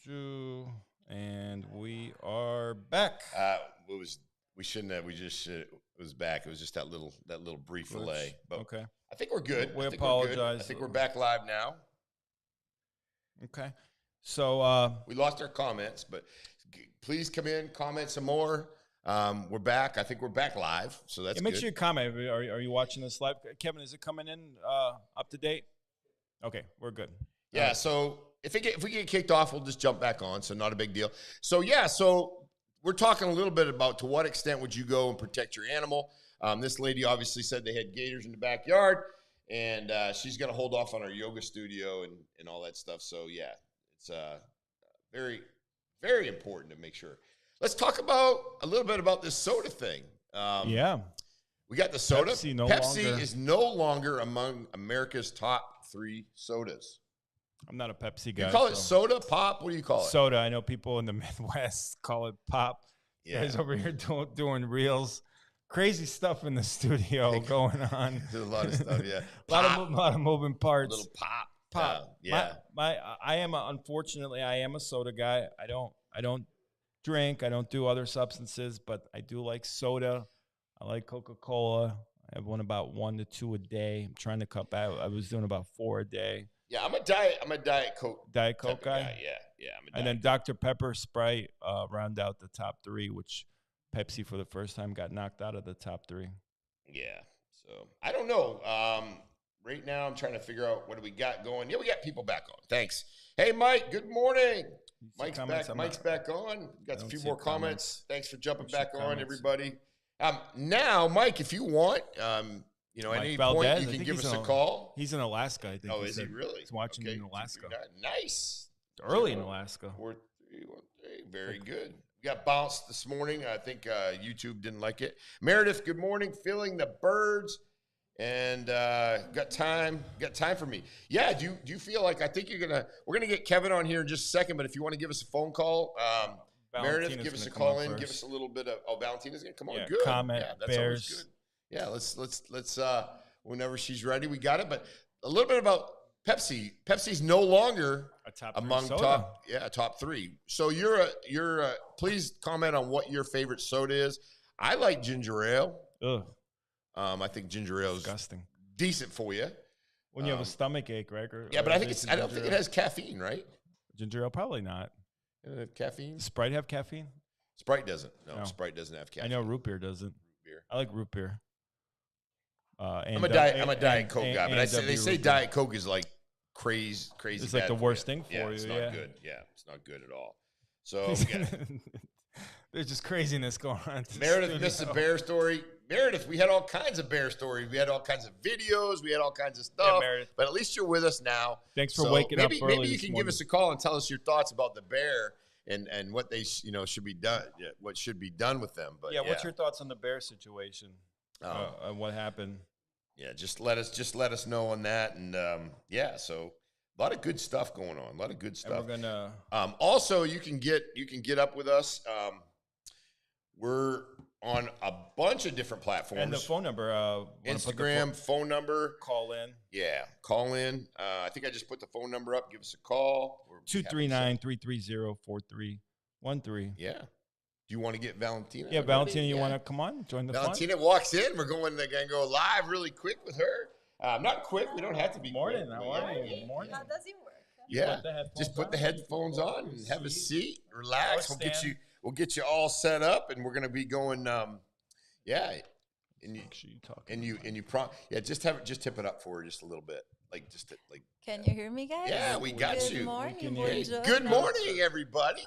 And we are back. It was we shouldn't have. We just should. It was back. It was just that little brief delay. But Okay. I think we're good. We I think apologize. We're good. I think we're back live now. Okay. So we lost our comments, but please come in, comment some more. We're back. I think we're back live. So that's make good. sure you comment. Are you watching this live? Kevin, is it coming in up to date? Okay, we're good. Yeah. So if we get kicked off, we'll just jump back on. So not a big deal. So yeah. So we're talking a little bit about to what extent would you go and protect your animal. This lady obviously said they had gators in the backyard, and she's going to hold off on our yoga studio and all that stuff. So yeah, it's very, very important to make sure. Let's talk about a little bit about this soda thing. Yeah. We got the soda. Pepsi is no longer among America's top 3 sodas. I'm not a Pepsi guy. You call it soda, pop? What do you call it? Soda. I know people in the Midwest call it pop. Yeah. Guys over here doing reels. Crazy stuff in the studio going on. There's a lot of stuff, yeah. a lot of moving parts. A little pop. Yeah. Unfortunately, I am a soda guy. I don't drink. I don't do other substances, but I do like soda. I like Coca-Cola. I have one about 1 to 2 a day. I'm trying to cut back. I was doing about 4 a day. Yeah, I'm a Diet Coke. Diet Coke guy? Yeah. And then Dr. Pepper, Sprite round out the top 3, which Pepsi for the first time got knocked out of the top 3. Yeah. So I don't know. Right now I'm trying to figure out what do we got going. Yeah, we got people back on. Thanks. Hey, Mike. Good morning. Mike's back. Mike's back on. Got a few more comments. Thanks for jumping back on, everybody. Now, Mike, if you want, at any point you can give us a call. He's in Alaska, I think. Oh, is he really? He's watching in Alaska. Nice. It's early in Alaska. 4-3-1-3. Very good. We got bounced this morning. I think YouTube didn't like it. Meredith, good morning. Feeling the birds. And got time for me. Yeah, do you feel like I think we're gonna get Kevin on here in just a second, but if you want to give us a phone call, Meredith, give us a call in, give us a little bit of Valentina's gonna come on. Good. Comment, that's always good. Yeah, let's whenever she's ready, we got it. But a little bit about Pepsi. Pepsi's no longer among top 3. So you're please comment on what your favorite soda is. I like ginger ale. Ugh. I think ginger ale is disgusting. Decent for you when you have a stomach ache, right? But I don't think it has caffeine, right? Ginger ale, probably not. Caffeine? Does Sprite have caffeine? Sprite doesn't. No, Sprite doesn't have caffeine. I know root beer doesn't. I like root beer. I'm a Diet Coke guy, but they say Diet Coke is like crazy. It's like the worst thing for you. It's not good. Yeah, it's not good at all. So there's just craziness going on. Meredith missed a bear story. Meredith, we had all kinds of bear stories. We had all kinds of videos. We had all kinds of stuff. Yeah, but at least you're with us now. Thanks for waking up early. Maybe you can give us a call and tell us your thoughts about the bear and what they should be done. What should be done with them. But what's your thoughts on the bear situation? What happened? Yeah, just let us know on that. And so a lot of good stuff going on. A lot of good stuff. And we're gonna also you can get up with us. We're on a bunch of different platforms. And the phone number. Instagram, phone number. Call in. Yeah, call in. I think I just put the phone number up. Give us a call. 239-330-4313. Yeah. Do you want to get Valentina? Yeah, Valentina, you want to come on? Join the Valentina fun? walks in. We're going to go live really quick with her. Not quick. We don't have to be morning. Quick, how are you? Morning. How does it work? Yeah. Just put the headphones on and have a seat. Relax. We'll get you all set up, and we're going to be going. And just tip it up for her just a little bit, Can you hear me, guys? Yeah, we got Good you. Morning, Good morning, everybody.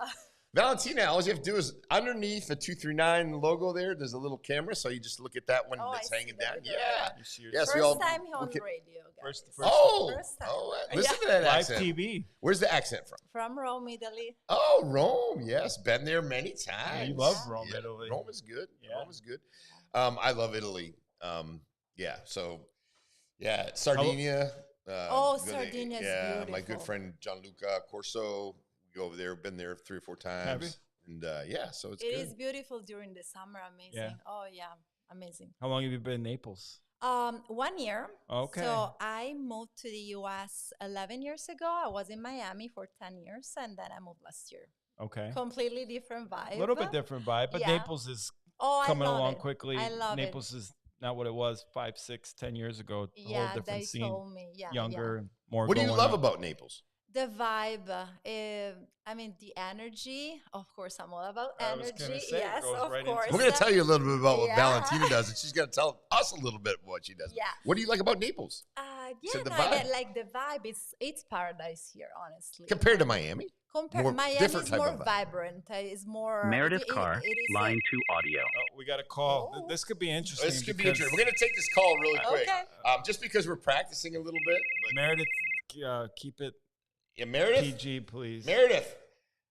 Valentina, all you have to do is underneath the 239 logo there, there's a little camera, so you just look at that one that's hanging down. Yeah. First time on radio, guys. First time. Listen to that Live accent. TV. Where's the accent from? From Rome, Italy. Oh, Rome. Yes, been there many times. Yeah, you love Rome, Italy. Rome is good. Yeah. Rome is good. I love Italy. Sardinia. Sardinia is beautiful. My good friend Gianluca Corso. We go over there. Been there 3 or 4 times. Have you? And so it's good. It is beautiful during the summer. Amazing. Yeah. Oh yeah, amazing. How long have you been in Naples? 1 year. Okay. So I moved to the US 11 years ago. I was in Miami for 10 years and then I moved last year. Okay. Completely different vibe. A little bit different vibe, but Yeah. Naples is Oh, coming I love along it. quickly. I love Naples is not what it was 5, 6, 10 years ago. A whole Yeah, different they scene. told me. Yeah, Younger, more. What do you going love on. about Naples? The vibe. I mean, the energy. Of course, I'm all about I was energy. gonna say, it Yes, goes of right into course. it. We're going to tell you a little bit about what Yeah. Valentina does, and she's going to tell us a little bit what she does. Yeah. What do you like about Naples Yeah, So the no, I get vibe. like the vibe. It's paradise here, honestly. compared to Miami? More Miami different is type more of vibe. vibrant. It's more. Meredith it Carr, is line 2 audio. Oh, we got a call. Oh. This could be interesting. This could be because interesting. We're going to take this call really quick. Okay. Just because we're practicing a little bit. But Meredith, keep it yeah, Meredith? PG, please. Meredith.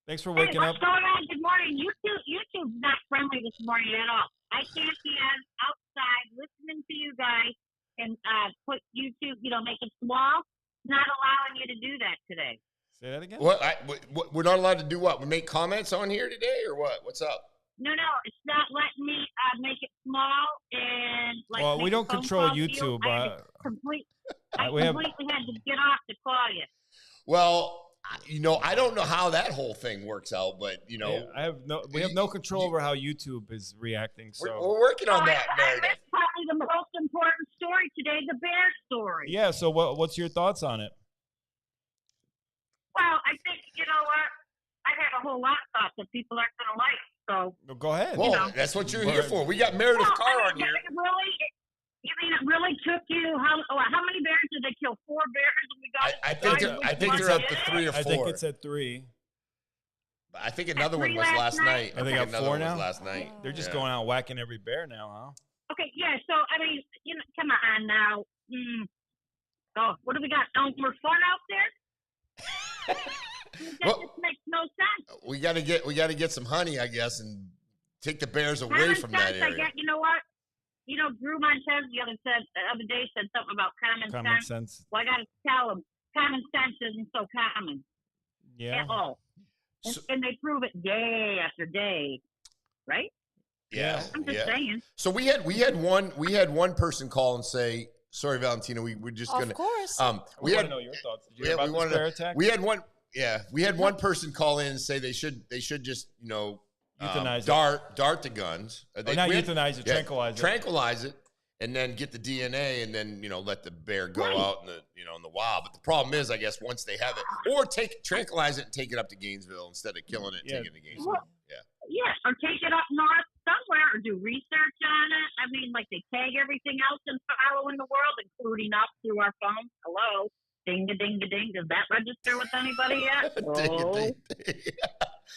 Thanks for Hey, waking up. what's going on? Good morning. YouTube's not friendly this morning at all. I can't be outside listening to you guys and put YouTube, make it small. Not allowing you to do that today. Say that again. We're not allowed to do what? We make comments on here today or what? What's up? No, it's not letting me make it small and like. Well, make we a don't phone control call to you. YouTube. I had to I we have- completely had to get off to call you. Well, I don't know how that whole thing works out, but Yeah, we have no control over how YouTube is reacting. So we're working on that, I Meredith. missed probably the most important story today, the bear story. yeah. So what's your thoughts on it? Well, I think, you know what? I have a whole lot of thoughts that people aren't going to like. So, Well, go ahead. Well, that's what you're here for. We got Meredith Well, Carr I on mean, here. it really took you, how many bears did they kill? 4 bears? And we got I think they're up to 3 or 4. I think it's at 3. I think another At one 3 was last last night. I think think at another 4 one was now? last night. They're just Yeah. going out whacking every bear now, Okay, yeah. So, I mean, come on now. Oh, what do we got? No more fun out there? That Well- just makes no sense. We got to get some honey, I guess, and take the bears away Common from that sense, I area. get, you know what? Drew Montez the other day said something about common huh? Common sense. sense. Well, I got to tell him, common sense isn't so common Yeah. at all. So- And they prove it day after day, right? Yeah, I'm just yeah. saying. So we had one person call and say, "Sorry, Valentina, we're just Of gonna." course. We We want had to know your thoughts. Did you yeah, hear about we this wanted bear to- attack? we had one. Yeah, we had one person call in and say they should just Euthanize it. dart the guns. Or not we had- euthanize it, yeah, tranquilize it. tranquilize it, and then get the DNA, and then let the bear go Right. out in the in the wild. But the problem is, I guess once they have it, or tranquilize it and take it up to Gainesville instead of killing it, and Yeah. taking it to Gainesville. Well, yeah, or take it up north somewhere or do research on it. I mean, like they tag everything else and follow in the world, including us through our phones. Hello. Ding-a-ding-a-ding. Does that register with anybody yet? No.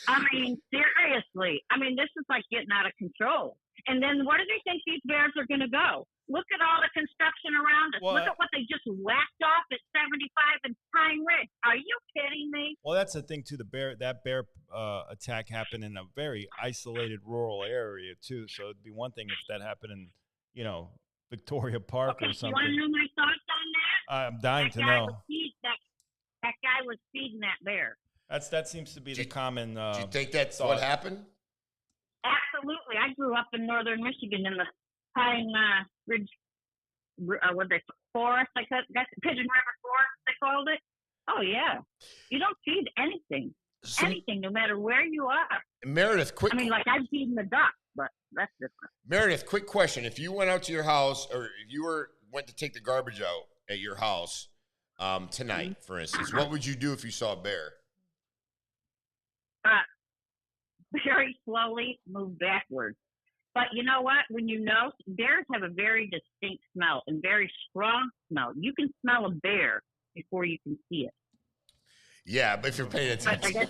I mean, seriously. I mean, this is like getting out of control. And then where do they think these bears are going to go? Look at all the construction around us. Well, Look at what they just whacked off at 75 and Pine Ridge. Are you kidding me? Well, that's the thing too. That bear attack happened in a very isolated rural area too. So it'd be one thing if that happened in, Victoria Park Okay, or so you want to something. know my thoughts on that? I'm dying That to guy know. that guy was feeding that bear. That seems to be the common. Do you think that's thought. what happened? Absolutely. I grew up in northern Michigan in the Pine Ridge, forest, I guess, Pigeon River Forest, they called it. Oh, yeah. You don't feed anything, no matter where you are. Meredith, quick. I mean, like I'm feeding the duck, but that's different. Meredith, quick question: if you went out to your house, or if you went to take the garbage out at your house tonight, for instance, what would you do if you saw a bear? Very slowly move backwards. But you know what? When bears have a very distinct smell and very strong smell. You can smell a bear before you can see it. Yeah, but if you're paying attention.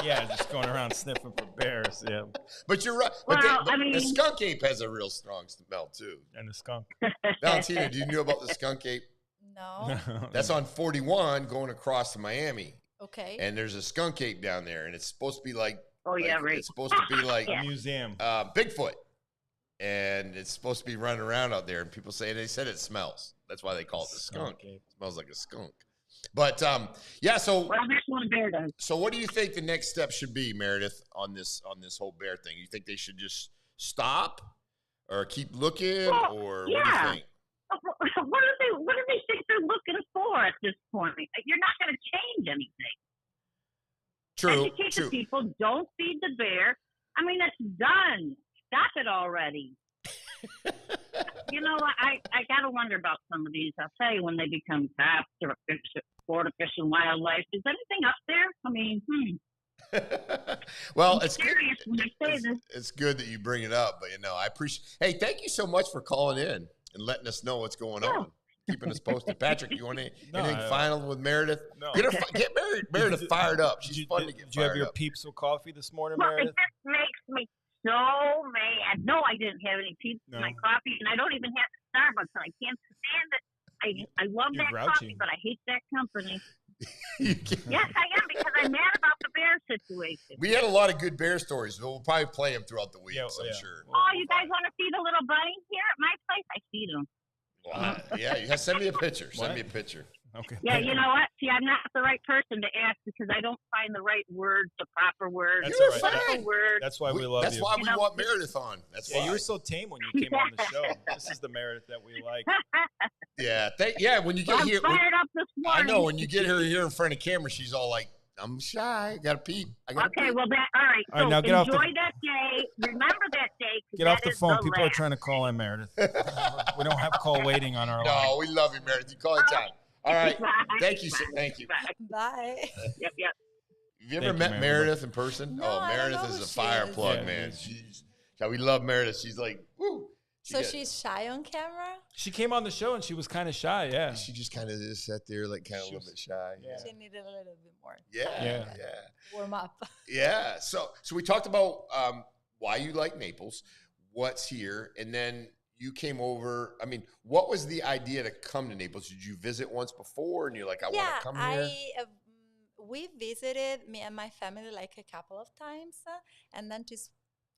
Yeah, just going around sniffing for bears. Yeah, But you're right. Well, But I mean- the skunk ape has a real strong smell too. and the skunk. Valentina, do you know about the skunk ape? No. That's on 41 going across to Miami, Okay. and there's a skunk ape down there, and it's supposed to be like. Oh, yeah, like, right. It's supposed to be like A museum. Bigfoot, and it's supposed to be running around out there. And people they said it smells. That's why they call it the skunk. ape. It smells like a skunk. But yeah. So Well, that's what a bear does. so what do you think the next step should be, Meredith, on this whole bear thing? You think they should just stop, or keep looking, Well, or what do yeah. you think? what do they think they're looking for at this point? You're not going to change anything. True. Educate True. the people. Don't feed the bear. I mean, it's done. Stop it already. You know, I got to wonder about some of these. I'll tell you when they become cops or Florida Fish and Wildlife. Is anything up there? I mean, Well, I'm it's good. serious when I say this. It's good that you bring it up, but I appreciate. Hey, thank you so much for calling in and letting us know what's going on, keeping us posted. Patrick, you want anything final with Meredith? No. Get Meredith fired up. She's fun to get Did you have fired your up. peeps with coffee this morning, Well, it Meredith? just makes me so mad. No, I didn't have any tea in my coffee, and I don't even have Starbucks. I can't stand it. I love You're that grouchy. coffee, but I hate that company. You can't- Yes, I am, because I'm mad about the bear situation. We had a lot of good bear stories. We'll probably play them throughout the week. Yeah, I'm yeah. sure. Oh, you guys want to feed a little bunny here at my place? I feed them. Yeah. Send me a picture. Send What? me a picture. Okay. Yeah, you know what? See, I'm not the right person to ask because I don't find the right words, the proper words. That's You're all right. fine. Simple words. That's why we love That's you. why we You know, want Meredith on. That's Yeah, why. you were so tame when you came on the show. This is the Meredith that we like. When you get I'm here, fired up this I morning. know when you get her here in front of camera, she's all like, "I'm shy. Got to peep. I got to Okay, peep." well, all right. All right, So now get off the- enjoy that day. Remember that day. 'Cause Get off that the is phone. People are last. trying to call in, Meredith. We don't have call waiting on our line. No, we love you, Meredith. You call it time. All right. Bye. Thank you. Bye. Thank you. Bye. Bye. Yep. Have you ever Thank you, met Meredith. Meredith in person? No, Oh, I don't Meredith know is who a she fire is. plug, Yeah, man. yeah. We love Meredith. She's like, woo. So she's shy on camera? She came on the show and she was kind of shy. Yeah. She just kind of just sat there, like kind of a little bit shy. Yeah. She needed a little bit more Yeah. warm up. Yeah. So we talked about why you like Naples, what's here, and then you came over. I mean, what was the idea to come to Naples? Did you visit once before, and you're like, I want to come here? We visited, me and my family, like a couple of times, and then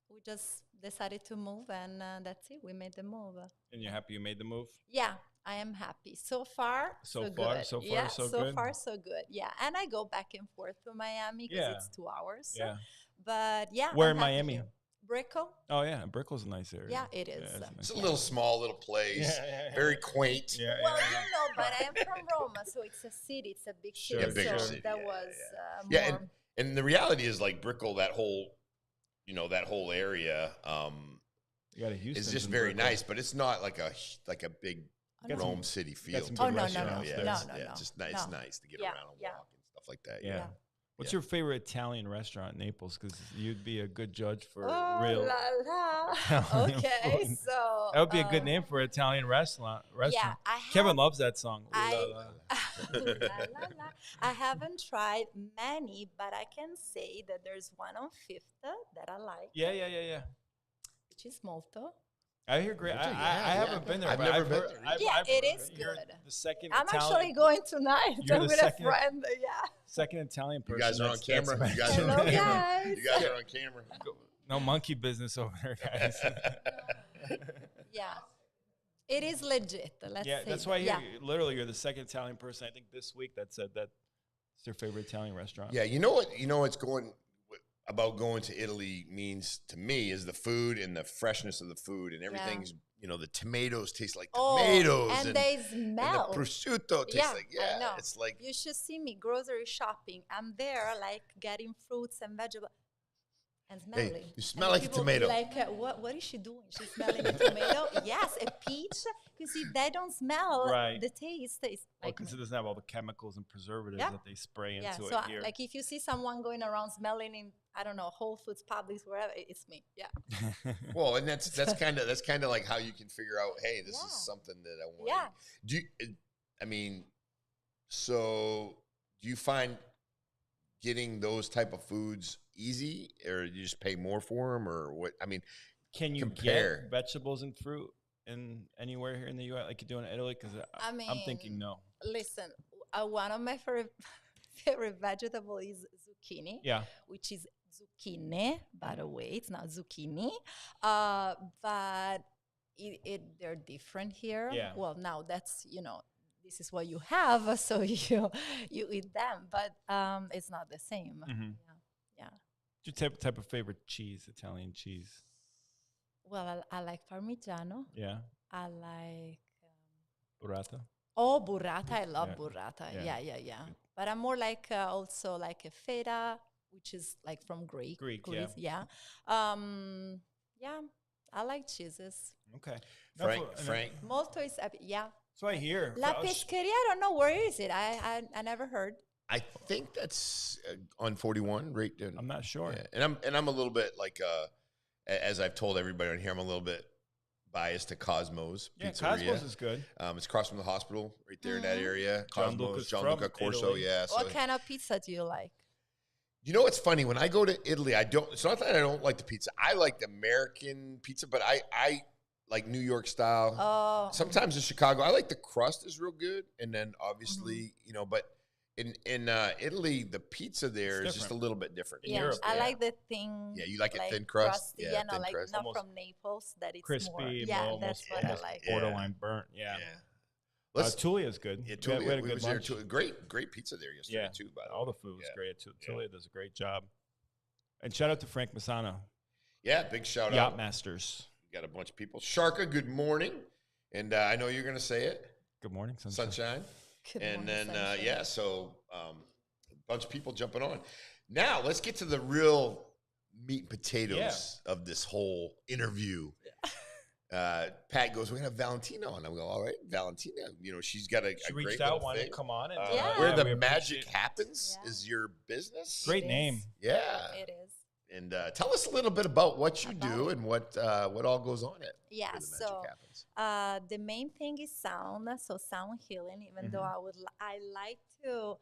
we just decided to move, and that's it. We made the move. And you're happy you made the move? Yeah, I am happy. So far, So so far, good. so far, yeah, so so good. far, so good. Yeah, and I go back and forth to Miami because Yeah. it's 2 hours. Yeah. But yeah, Where I'm in happy Miami? here. Brickell. Oh, yeah. Brickell's a nice area. Yeah, it is. it's nice. It's a little small little place, Yeah. very quaint. Yeah, Well, yeah. you know, but I am from Roma, so it's a city. It's a big Sure, city. Yeah, bigger so city, that yeah, was Yeah, more. And the reality is, like Brickell, that whole area You got a Houston. is just very nice, but it's not like a big Oh, no. Rome city feel. some to good it, no, no, you know? no, Yeah, no, it's- no, yeah, no, it's just nice. It's no. nice to get Yeah, around and yeah. walk and stuff like that. Yeah. Yeah. What's Yeah. your favorite Italian restaurant in Naples? Because you'd be a good judge for Oh real. la la. Italian Okay, food. so That would be a good name for an Italian restaurant. Yeah, I have, Kevin loves that song. Ooh I- la la. La, la, la. I haven't tried many, but I can say that there's one on Fifth that I like, Yeah. which is molto. I hear great. Molto, I yeah, haven't been there. I've but never I've been heard, there. Yeah, it is you're good. The second I'm Italian, actually going tonight. You're I'm the with a second- friend. Yeah. second Italian You person. guys are on that's camera. You guys are Hello, on camera. guys. You guys are on camera. No monkey business over there, guys. Yeah. It is legit. Let's Yeah, say that's that. why Yeah. literally you're the second Italian person I think this week that said that it's their favorite Italian restaurant. Yeah, you know what? You know what's about going to Italy means to me is the food and the freshness of the food and everything's. The tomatoes taste like tomatoes, and they and smell. the prosciutto tastes Yeah, like I know. It's like You should see me grocery shopping. I'm there, like getting fruits and vegetables, and smelling. you smell And like a people be tomato. Like, what is she doing? She's smelling a tomato. Yes, a peach. You see, they don't smell Right. the taste. It's like because it doesn't have all the chemicals and preservatives Yeah. that they spray into yeah. it So here. like if you see someone going around smelling in Whole Foods, Publix, wherever, it's me. Yeah. Well, and that's kind of like how you can figure out, hey, this Yeah. is something that I want. Yeah. Do you, I mean, so do you find getting those type of foods easy, or you just pay more for them, or what? I mean, Can you compare. get vegetables and fruit in anywhere here in the U.S. like you do in Italy? Because I'm thinking mean, no. Listen, one of my favorite vegetable is zucchini. Yeah. Which is zucchini, by the way. It's not zucchini. But they're different here. Yeah. Well, now that's, this is what you have, so you eat them. But it's not the same. Mm-hmm. Yeah. What's your type of favorite cheese, Italian cheese? Well, I like Parmigiano. Yeah. I like Burrata. Oh, burrata. I love Yeah. burrata. Yeah. Yeah. But I'm more like also like a feta, which is like from Greek. Greek, yeah. Yeah. Yeah, I like cheeses. Okay. Frank. Molto is, yeah. So I hear. La Pescheria, I don't know, where is it? I never heard. I think that's on 41, right? I'm not sure. Yeah. And I'm a little bit like, as I've told everybody on here, I'm a little bit biased to Cosmos Yeah, Pizzeria. Cosmos is good. It's across from the hospital, right there in that area. John Cosmos, Luca's John from Luca Corso, Italy. yeah. So, What kind of pizza do you like? you know what's funny? When I go to Italy, it's not that I don't like the pizza. I like the American pizza, but I like New York style. Oh, Sometimes in Chicago, I like the crust is real good, and then obviously, but in Italy, the pizza there is just a different. little bit different. In yeah. Europe, I yeah. like the thin. Yeah, you like it like thin crust? crusty, Yeah, no, thin like crust. not Almost from Naples. That it's Crispy, more. Yeah, almost that's what I like. Yeah. borderline burnt. Yeah. Let's Tulia's good. yeah, We had Tulia, a we good was there lunch. too. Great pizza there yesterday Yeah. too. By the All way. the food was Yeah. great. Yeah. Tulia does a great job. And shout out to Frank Masano, Yeah, big shout Yacht out. Masters. We got a bunch of people. Sharka, good morning, and I know you're going to say it. Good morning, sunshine. Sunshine. Good And morning, then sunshine. so a bunch of people jumping on. Now let's get to the real meat and potatoes of this whole interview. Pat goes, "We're gonna have Valentina on." I'm going, "All right, Valentina. She's got a She great reached out, little wanted thing. to come on. And, Yeah. Where we the magic appreciate it. happens Yeah. is your business. Great It name. is. Yeah. It is. And tell us a little bit about what you About do it. and what all goes on it. Yeah. Where the magic So happens. the main thing is sound. So sound healing. Even though I like to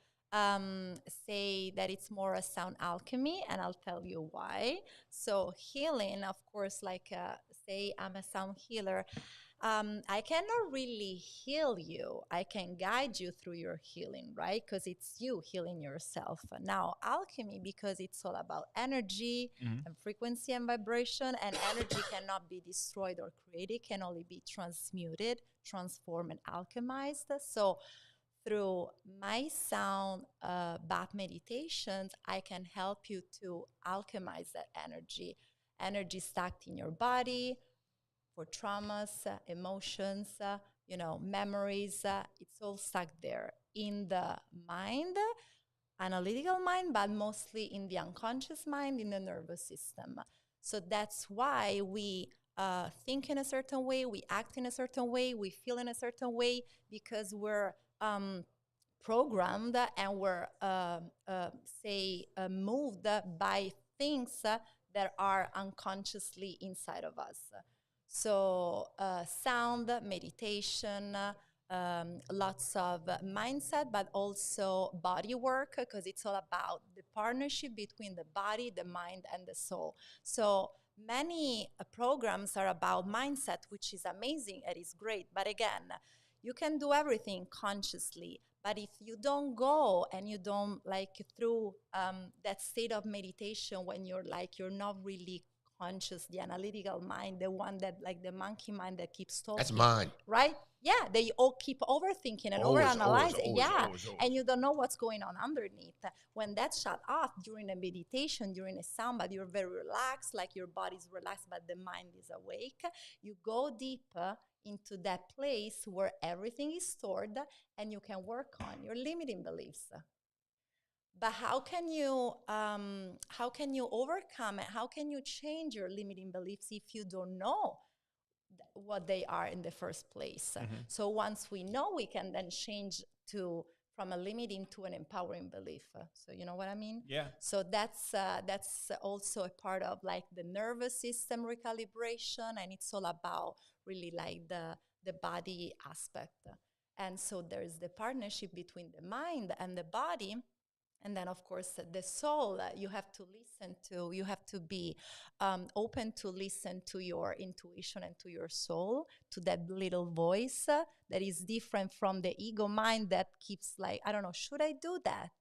say that it's more a sound alchemy, and I'll tell you why. So healing, of course, like say I'm a sound healer. I cannot really heal you. I can guide you through your healing, right? Because it's you healing yourself. Now, alchemy, because it's all about energy and frequency and vibration, and energy cannot be destroyed or created, can only be transmuted, transformed, and alchemized. So, through my sound bath meditations, I can help you to alchemize that energy. Energy stacked in your body, for traumas, emotions, memories. It's all stuck there in the mind, analytical mind, but mostly in the unconscious mind, in the nervous system. So that's why we think in a certain way, we act in a certain way, we feel in a certain way, because we're programmed and we're, moved by things that are unconsciously inside of us. So sound, meditation, lots of mindset, but also body work, because it's all about the partnership between the body, the mind, and the soul. So many programs are about mindset, which is amazing, it is great. But again, you can do everything consciously. But if you don't go and you don't through that state of meditation when you're not really conscious, the analytical mind, the one that the monkey mind that keeps talking. That's mine. Right? Yeah, they all keep overthinking and Always, overanalyzing. always. And you don't know what's going on underneath. When that's shut off during a meditation, during a sound, but you're very relaxed, like your body's relaxed, but the mind is awake, you go deeper into that place where everything is stored and you can work on your limiting beliefs. But how can you overcome it? How can you change your limiting beliefs if you don't know what they are in the first place? So once we know, we can then change from a limiting to an empowering belief. So you know what I mean? Yeah. So that's also a part of the nervous system recalibration, and it's all about really the body aspect. And so there's the partnership between the mind and the body. And then, of course, the soul, you have to listen to, you have to be open to listen to your intuition and to your soul, to that little voice that is different from the ego mind that keeps I don't know, should I do that?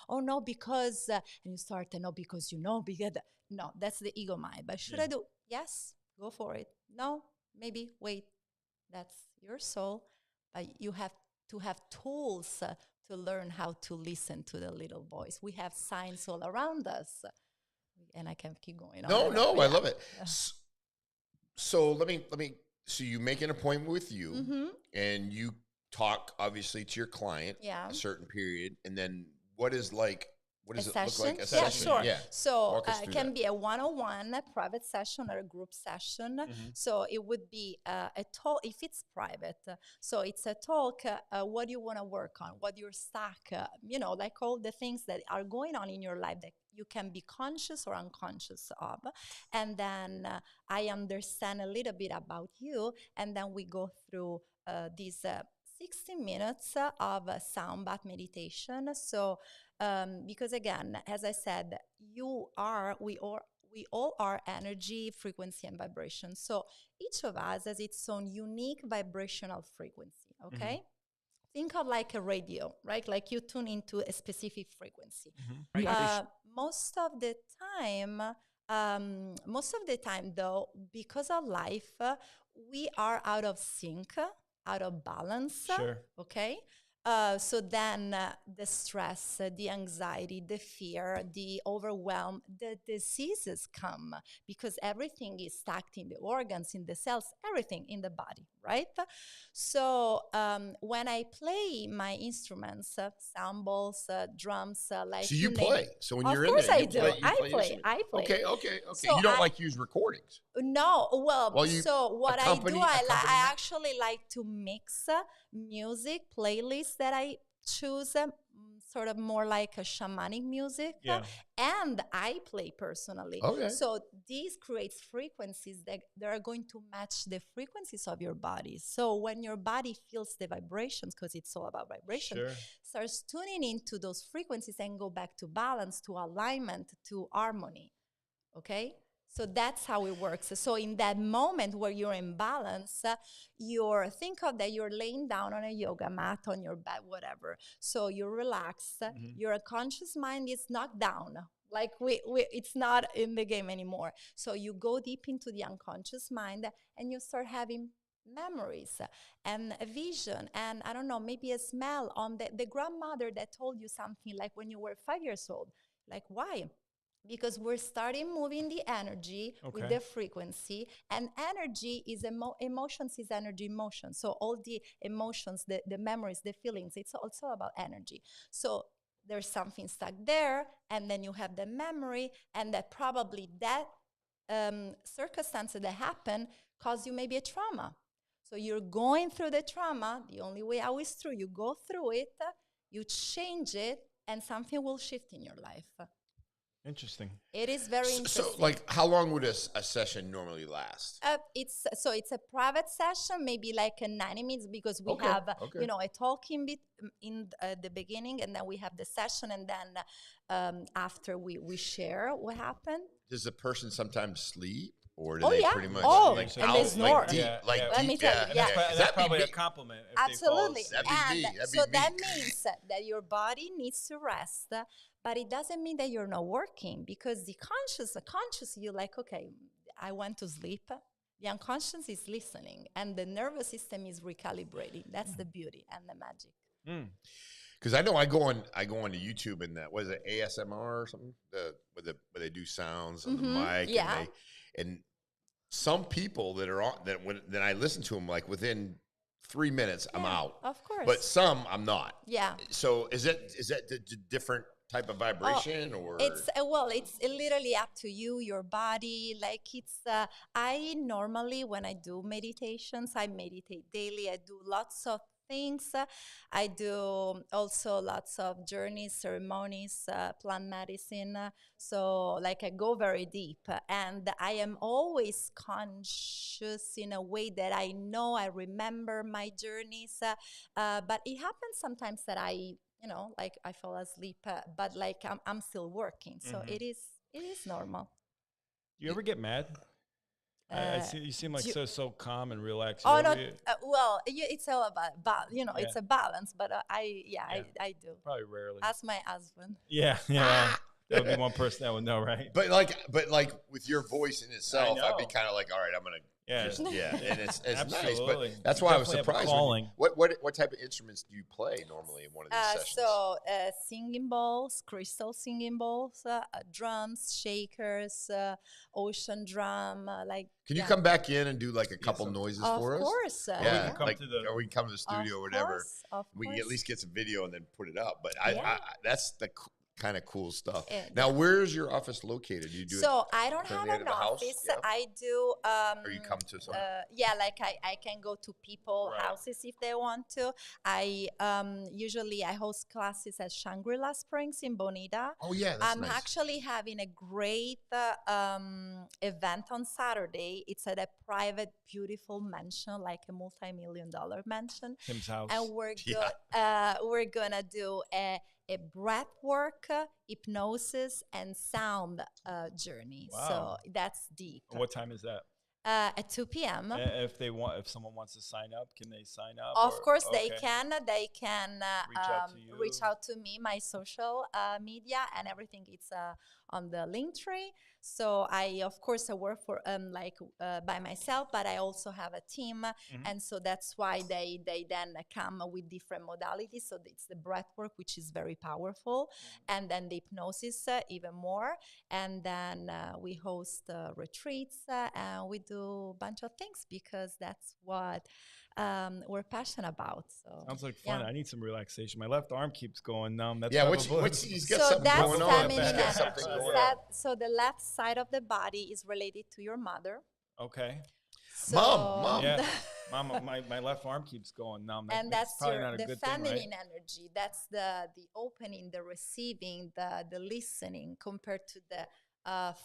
Oh, no, because, and you start, no, because because, no, that's the ego mind. But should I do? Yes, go for it. No, maybe, wait, that's your soul. But you have to have tools to learn how to listen to the little voice. We have signs all around us. And I can keep going on. No, I love it. So let me. So you make an appointment with you, and you talk obviously to your client Yeah. a certain period, and then what does it look Session? like? A Yeah, session? sure. Yeah. So Walk us it through can that. be a one-on-one, a private session, or a group session. Mhm. So it would be a talk if it's private. So it's a talk. What you want to work on, what you're stuck. Like all the things that are going on in your life that you can be conscious or unconscious of, and then I understand a little bit about you, and then we go through these 60 minutes of sound bath meditation. So because again, as I said, we all are energy, frequency, and vibration. So each of us has its own unique vibrational frequency. Okay. Think of like a radio, right? Like you tune into a specific frequency. Most of the time, though, because of life, we are out of sync, out of balance. Sure. Okay. So then the stress, the anxiety, the fear, the overwhelm, the diseases come because everything is stacked in the organs, in the cells, everything in the body, right? So when I play my instruments, sound balls, drums, like So you name play. it. So when Of you're in course there, I you do. play. I play. Okay. So you don't I- use recordings. No, well, you so what I do, accompany I that? actually like to mix music playlists that I choose, sort of more like a shamanic music, Yeah. and I play personally. Okay. So this creates frequencies that are going to match the frequencies of your body. So when your body feels the vibrations, because it's all about vibration, Sure. starts tuning into those frequencies and go back to balance, to alignment, to harmony. Okay? So that's how it works. So in that moment where you're in balance, think of that you're laying down on a yoga mat, on your bed, whatever. So you're relaxed. Your conscious mind is knocked down. Like it's not in the game anymore. So you go deep into the unconscious mind and you start having memories and a vision and I don't know, maybe a smell on the grandmother that told you something like when you were 5 years old. Like, why? Because we're starting moving the energy with Okay. the frequency, and energy is emotions is energy motion. So all the emotions, the memories, the feelings, it's also about energy. So there's something stuck there, and then you have the memory, and that probably that circumstance that happened caused you maybe a trauma. So you're going through the trauma. The only way out is through. You go through it, you change it, and something will shift in your life. Interesting. It is very interesting. So, like, how long would a session normally last? It's a private session, maybe like 90 minutes, because we Okay, have okay. a talk in the beginning, and then we have the session, and then after we share what happened. Does the person sometimes sleep, or do Oh, they yeah. pretty much Oh, like and out, they snore. like deep, Yeah, like yeah. Let me deep? tell you, yeah. And Because that's that'd be probably a me. compliment. If they Absolutely. That'd be me. And That'd be so me. that means that your body needs to rest, but it doesn't mean that you're not working, because the conscious, you're like, okay, I went to sleep. The unconscious is listening, and the nervous system is recalibrating. That's the beauty and the magic. Mm. Because I know I go on to YouTube and that was it ASMR or something, where they do sounds on the mic, yeah. and some people that are on that I listen to them, like within 3 minutes I'm Yeah, out, of course. but some I'm not. Yeah. So is that the different type of vibration, or It's literally up to you, your body. Like I normally, when I do meditations, I meditate daily. I do lots of things. I do also lots of journeys, ceremonies, plant medicine. So like I go very deep, and I am always conscious in a way that I know I remember my journeys. But it happens sometimes that like I fall asleep, but like I'm still working. So it is normal. Do you ever get mad? I see you seem like do you- so calm and relaxed. Oh You no! ever- Well, it's all about it's a balance. But I do. Probably rarely. Ask my husband. Yeah, yeah. That would be one person that would know, right? But like with your voice in itself, I'd be know. kind of like, all right, I'm gonna Yeah. and it's nice. Absolutely. But that's You why I was definitely have a surprised. calling. What type of instruments do you play normally in one of these sessions? So singing bowls, crystal singing bowls, drums, shakers, ocean drum, Can you yeah. come back in and do like a couple so- noises Of for us? course. Yeah, can come like, to the- or we can come to the studio or whatever. Of We can at course. least get some video and then put it up. But Yeah. that's the kind of cool stuff. Yeah. Now, where's your office located? You do So I don't currently have out an of the house? office. Yeah. I do. Or you come to some? Yeah, like I can go to people Right. houses if they want to. I usually I host classes at Shangri-La Springs in Bonita. Oh yeah, that's I'm nice. actually having a great event on Saturday. It's at a private, beautiful mansion, like a multi-million-dollar mansion. Tim's house. And we're gonna do a breath work, hypnosis, and sound journey. Wow. So that's deep. What time is that? At 2 p.m. If someone wants to sign up, can they sign up? Of or- course, they okay. can. They can Reach out to you. me, my social media, and everything. It's on the link tree. So I, of course, I work for by myself, but I also have a team, and so that's why they then come with different modalities. So it's the breath work, which is very powerful, and then the hypnosis even more, and then we host retreats and we do a bunch of things because that's what we're passionate about. So Sounds like fun. yeah. I need some relaxation. My left arm keeps going numb. That's Yeah, probably- he's got So something that's going on. feminine He's got energy. something energy. going on. So the left side of the body is related to your mother. Okay. So Mom. Yeah. Mama, my left arm keeps going numb. and that's probably not a the good thing, feminine right? energy. That's the opening, the receiving, the listening, compared to the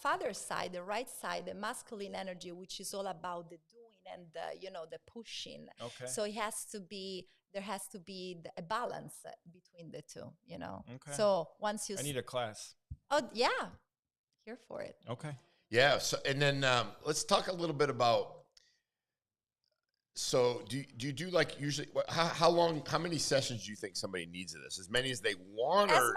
father side, the right side, the masculine energy, which is all about the doing and the pushing. Okay. So there has to be a balance between the two. Okay. So once you I need a class. oh yeah, here for it. Okay. Yeah. So, and then let's talk a little bit about. So, do you do like usually? How long? How many sessions do you think somebody needs of this? As many as they want, or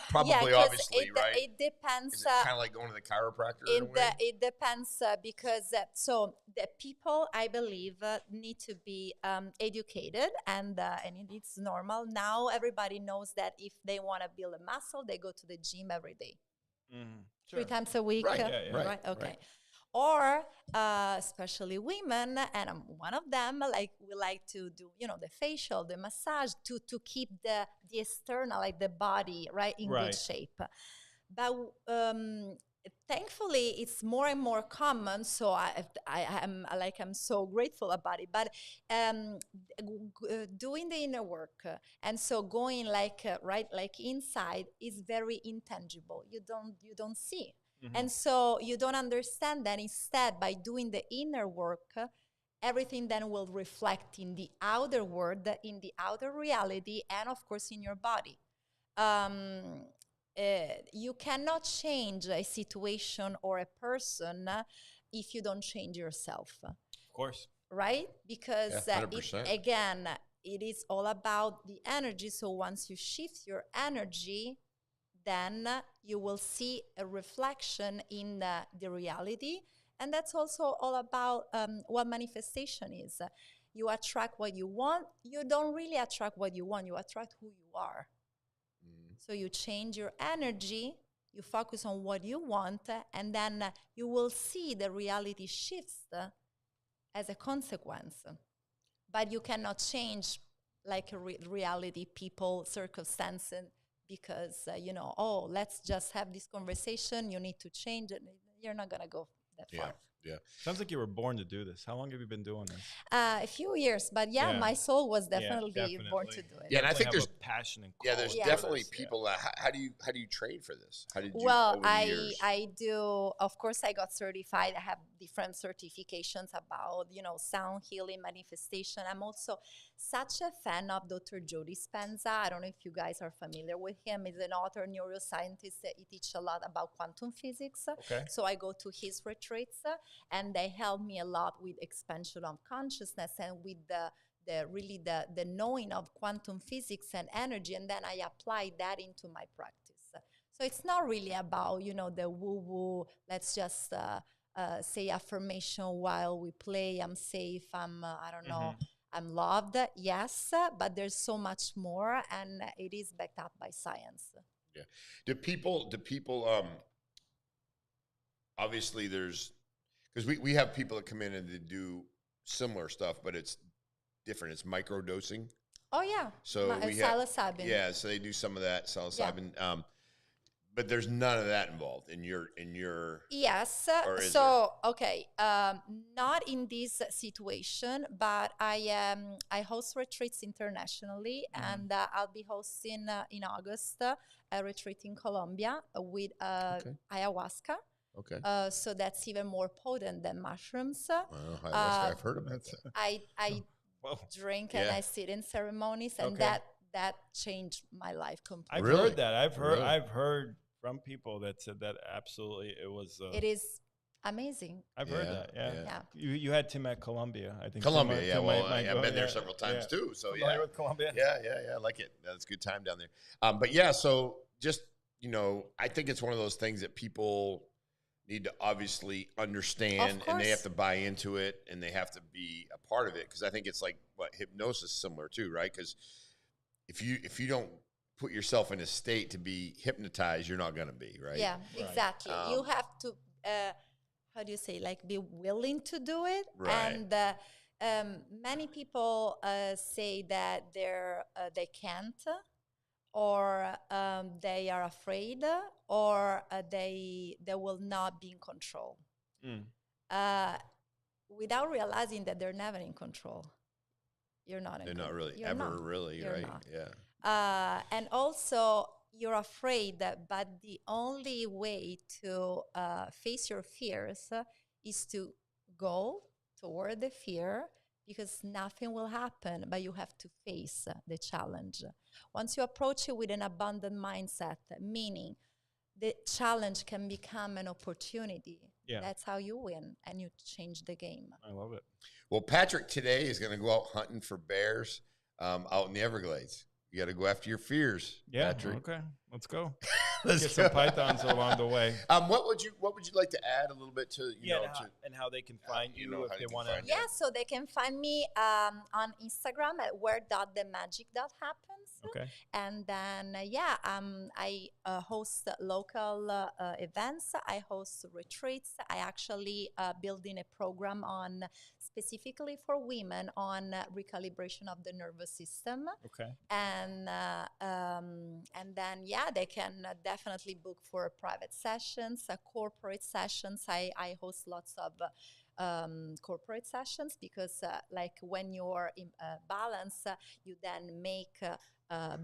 probably, 'cause obviously, right? It depends. is it kind of like going to the chiropractor? in a way? It depends because so the people, I believe, need to be educated, and it's normal now. Everybody knows that if they want to build a muscle, they go to the gym every day, Mm-hmm. 3 times a week. Right, yeah, yeah. Right. Okay. Or especially women, and I'm one of them. Like we like to do, the facial, the massage to keep the external, like the body, right, in Right. good shape. But thankfully, it's more and more common. So I'm so grateful about it. But doing the inner work and so going like inside is very intangible. You don't see. Mm-hmm. And so you don't understand that instead by doing the inner work, everything then will reflect in the outer world, in the outer reality, and of course in your body. You cannot change a situation or a person if you don't change yourself, Of course. right? Because Yeah, 100%. again, it is all about the energy. So once you shift your energy, then you will see a reflection in the reality. And that's also all about what manifestation is. You attract what you want. You don't really attract what you want. You attract who you are. So you change your energy, you focus on what you want, and then you will see the reality shifts as a consequence. But you cannot change like a reality, people, circumstances, because, let's just have this conversation. You need to change it. You're not going to go that far. Yeah. Sounds like you were born to do this. How long have you been doing this? A few years, but yeah, Yeah. my soul was definitely born definitely. to do it. Yeah, and I think Definitely there's have a passion and yeah, there's calling Yeah. for definitely this, yeah. people. How do you train for this? How did you? Well, over the years? I do. Of course, I got certified. I have different certifications about sound healing, manifestation. I'm also such a fan of Dr. Joe Dispenza. I don't know if you guys are familiar with him. He's an author, neuroscientist. He teaches a lot about quantum physics. Okay. So I go to his retreats, and they help me a lot with expansion of consciousness and with the knowing of quantum physics and energy, and then I apply that into my practice. So it's not really about, the woo-woo, let's just say affirmation while we play, I'm safe, I don't know, I'm loved. Yes, but there's so much more, and it is backed up by science. Yeah. Do people, obviously there's, because we have people that come in and they do similar stuff, but it's different. It's micro dosing. Oh yeah. So we have, psilocybin. yeah, so they do some of that psilocybin. Yeah. But there's none of that involved in your. Yes. So okay, not in this situation, but I host retreats internationally, and I'll be hosting in August a retreat in Colombia with ayahuasca. Okay. So that's even more potent than mushrooms. Ayahuasca, I've heard about that. I drink and I sit in ceremonies, and that changed my life completely. I've heard that. I've heard from people that said that absolutely it was. It is amazing. I've heard that. Yeah. You had Tim at Columbia, I think. Columbia, yeah. Well, I've been there several times too. So familiar with Columbia? Yeah. I like it. That's a good time down there. But yeah, so just I think it's one of those things that people need to obviously understand, and they have to buy into it, and they have to be a part of it, because I think it's like what hypnosis is similar too, right? Because if you don't put yourself in a state to be hypnotized, you're not going to be, right? Yeah, exactly. You have to, how do you say, like, be willing to do it. Right. And many people say that they can't, or they are afraid, or they will not be in control. Without realizing that they're never in control. You're not in control. They're not really, really, You're right? not. Yeah. And also, you're afraid, but the only way to face your fears is to go toward the fear, because nothing will happen, but you have to face the challenge. Once you approach it with an abundant mindset, meaning the challenge can become an opportunity. Yeah. That's how you win, and you change the game. I love it. Well, Patrick today is going to go out hunting for bears out in the Everglades. You got to go after your fears, Patrick. Okay, let's go. Let's get some pythons along the way. What would you like to add a little bit to and how they can find you if they want to? Yeah, so they can find me on Instagram at where.themagic.happens. Okay. And then I host local events. I host retreats. I actually building a program on specifically for women on recalibration of the nervous system. Okay. And then they can definitely book for private sessions, corporate sessions. I host lots of corporate sessions, because like when you're in balance, you then make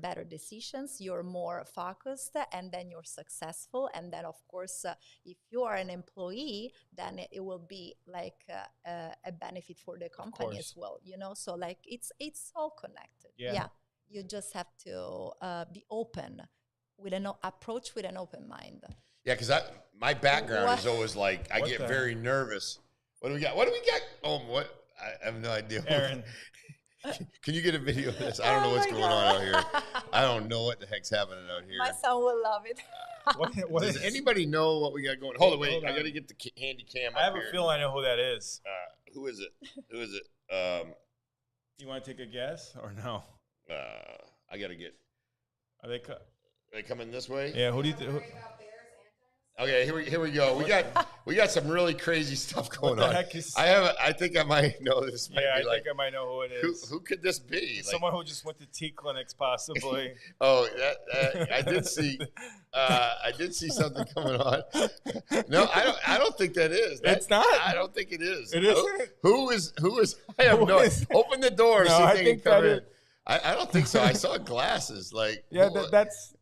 better decisions, you're more focused, and then you're successful. And then, of course, if you are an employee, then it will be like a benefit for the company as well, so like it's all connected. Yeah. You just have to be open with an approach with an open mind. Yeah, because my background is always like, I get very nervous. What do we got? Oh, what? I have no idea. Aaron. Can you get a video of this? I don't know what's going on out here. I don't know what the heck's happening out here. My son will love it. Does anybody know what we got going? Hold on. I got to get the handy cam up here. I have a feeling I know who that is. Who is it? You want to take a guess or no? I got to get. Are they coming this way? Yeah. Who do you think? Okay, here we go. We got some really crazy stuff going on. I think I might know this. I think I might know who it is. Who could this be? Someone who just went to T clinics, possibly. Oh, I did see. I did see something coming on. No, I don't think that is. It's not. I don't think it is. It isn't. Who is? I have no idea. Open the door. No, see if I they think can come in. I don't think so. I saw glasses. Like that's.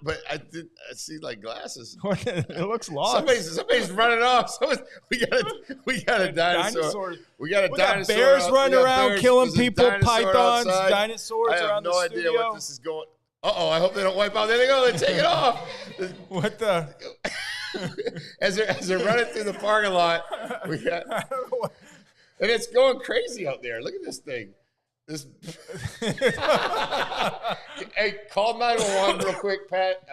But I did. I see like glasses. It looks lost. Somebody's running off. We got a dinosaur. We got a dinosaur. Bears running around killing people. Pythons, outside. Dinosaurs around the studio. I have no idea what this is going. I hope they don't wipe out. There they go. They take it off. What the? As they're running through the parking lot, we got, and it's going crazy out there. Look at this thing. This. Hey, call 911 real quick, Pat.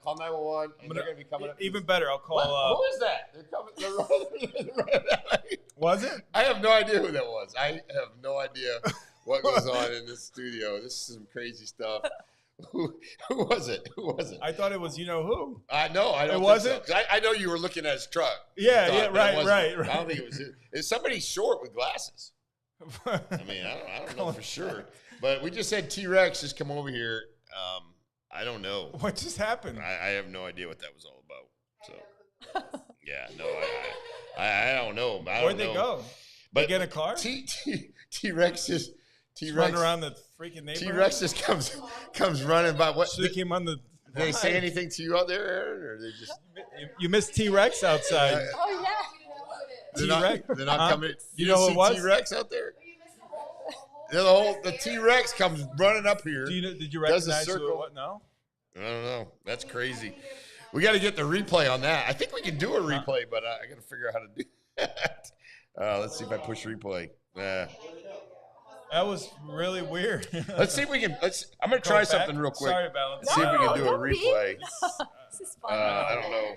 Call 911. And they're gonna be coming up. Even better, I'll call. Who is that? They're coming. Was it? I have no idea who that was. I have no idea what goes on in this studio. This is some crazy stuff. Who was it? Who was it? I thought it was you know who. I know. I don't. It think wasn't? so. I know you were looking at his truck. Yeah, You yeah, thought, but it right. wasn't. I don't think it was his. Is somebody short with glasses? I mean, I don't know for sure. But we just had T-Rex just come over here. I don't know. What just happened? I have no idea what that was all about. So, yeah, no, I don't know. Where'd they go? But They get a car? T-Rex just Run around the freaking neighborhood. T-Rex just comes running by. What So they came on the. did they say anything to you out there, Aaron, or they just You missed T-Rex outside. Oh yeah. T-Rex? They're not Huh? coming. You know who see it was? T-Rex out there? The T-Rex comes running up here. Did you Does a recognize who circle. it was? No. I don't know. That's crazy. We got to get the replay on that. I think we can do a replay, but I got to figure out how to do that. Let's see if I push replay. That was really weird. Let's see if we can. I'm gonna try something real quick. Sorry, Valentine. See if we can do a don't be. replay. This is fun. I don't know.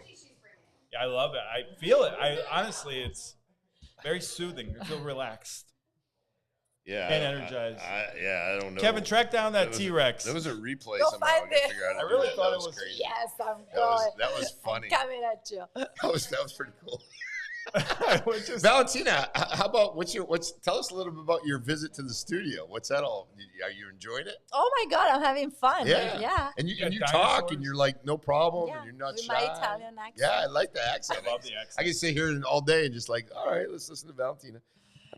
Yeah, I love it. I feel it. Honestly, it's very soothing. I feel relaxed. Yeah, And energized. I don't know. Kevin, track down that T-Rex. There was a replay Go somehow. find I gotta it. figure out how to I do really that. thought That it was- crazy. Yes, I'm That was funny. coming at you. That was pretty cool. Which is- Valentina, how about tell us a little bit about your visit to the studio. What's that all? Are you enjoying it? Oh my God, I'm having fun. Yeah. Yeah. And you got talk dinosaurs? and you're like no problem Yeah, and you're not with shy. my Italian accent. Yeah, I like the accent. I love the accent. I can sit here all day and just like, all right, let's listen to Valentina.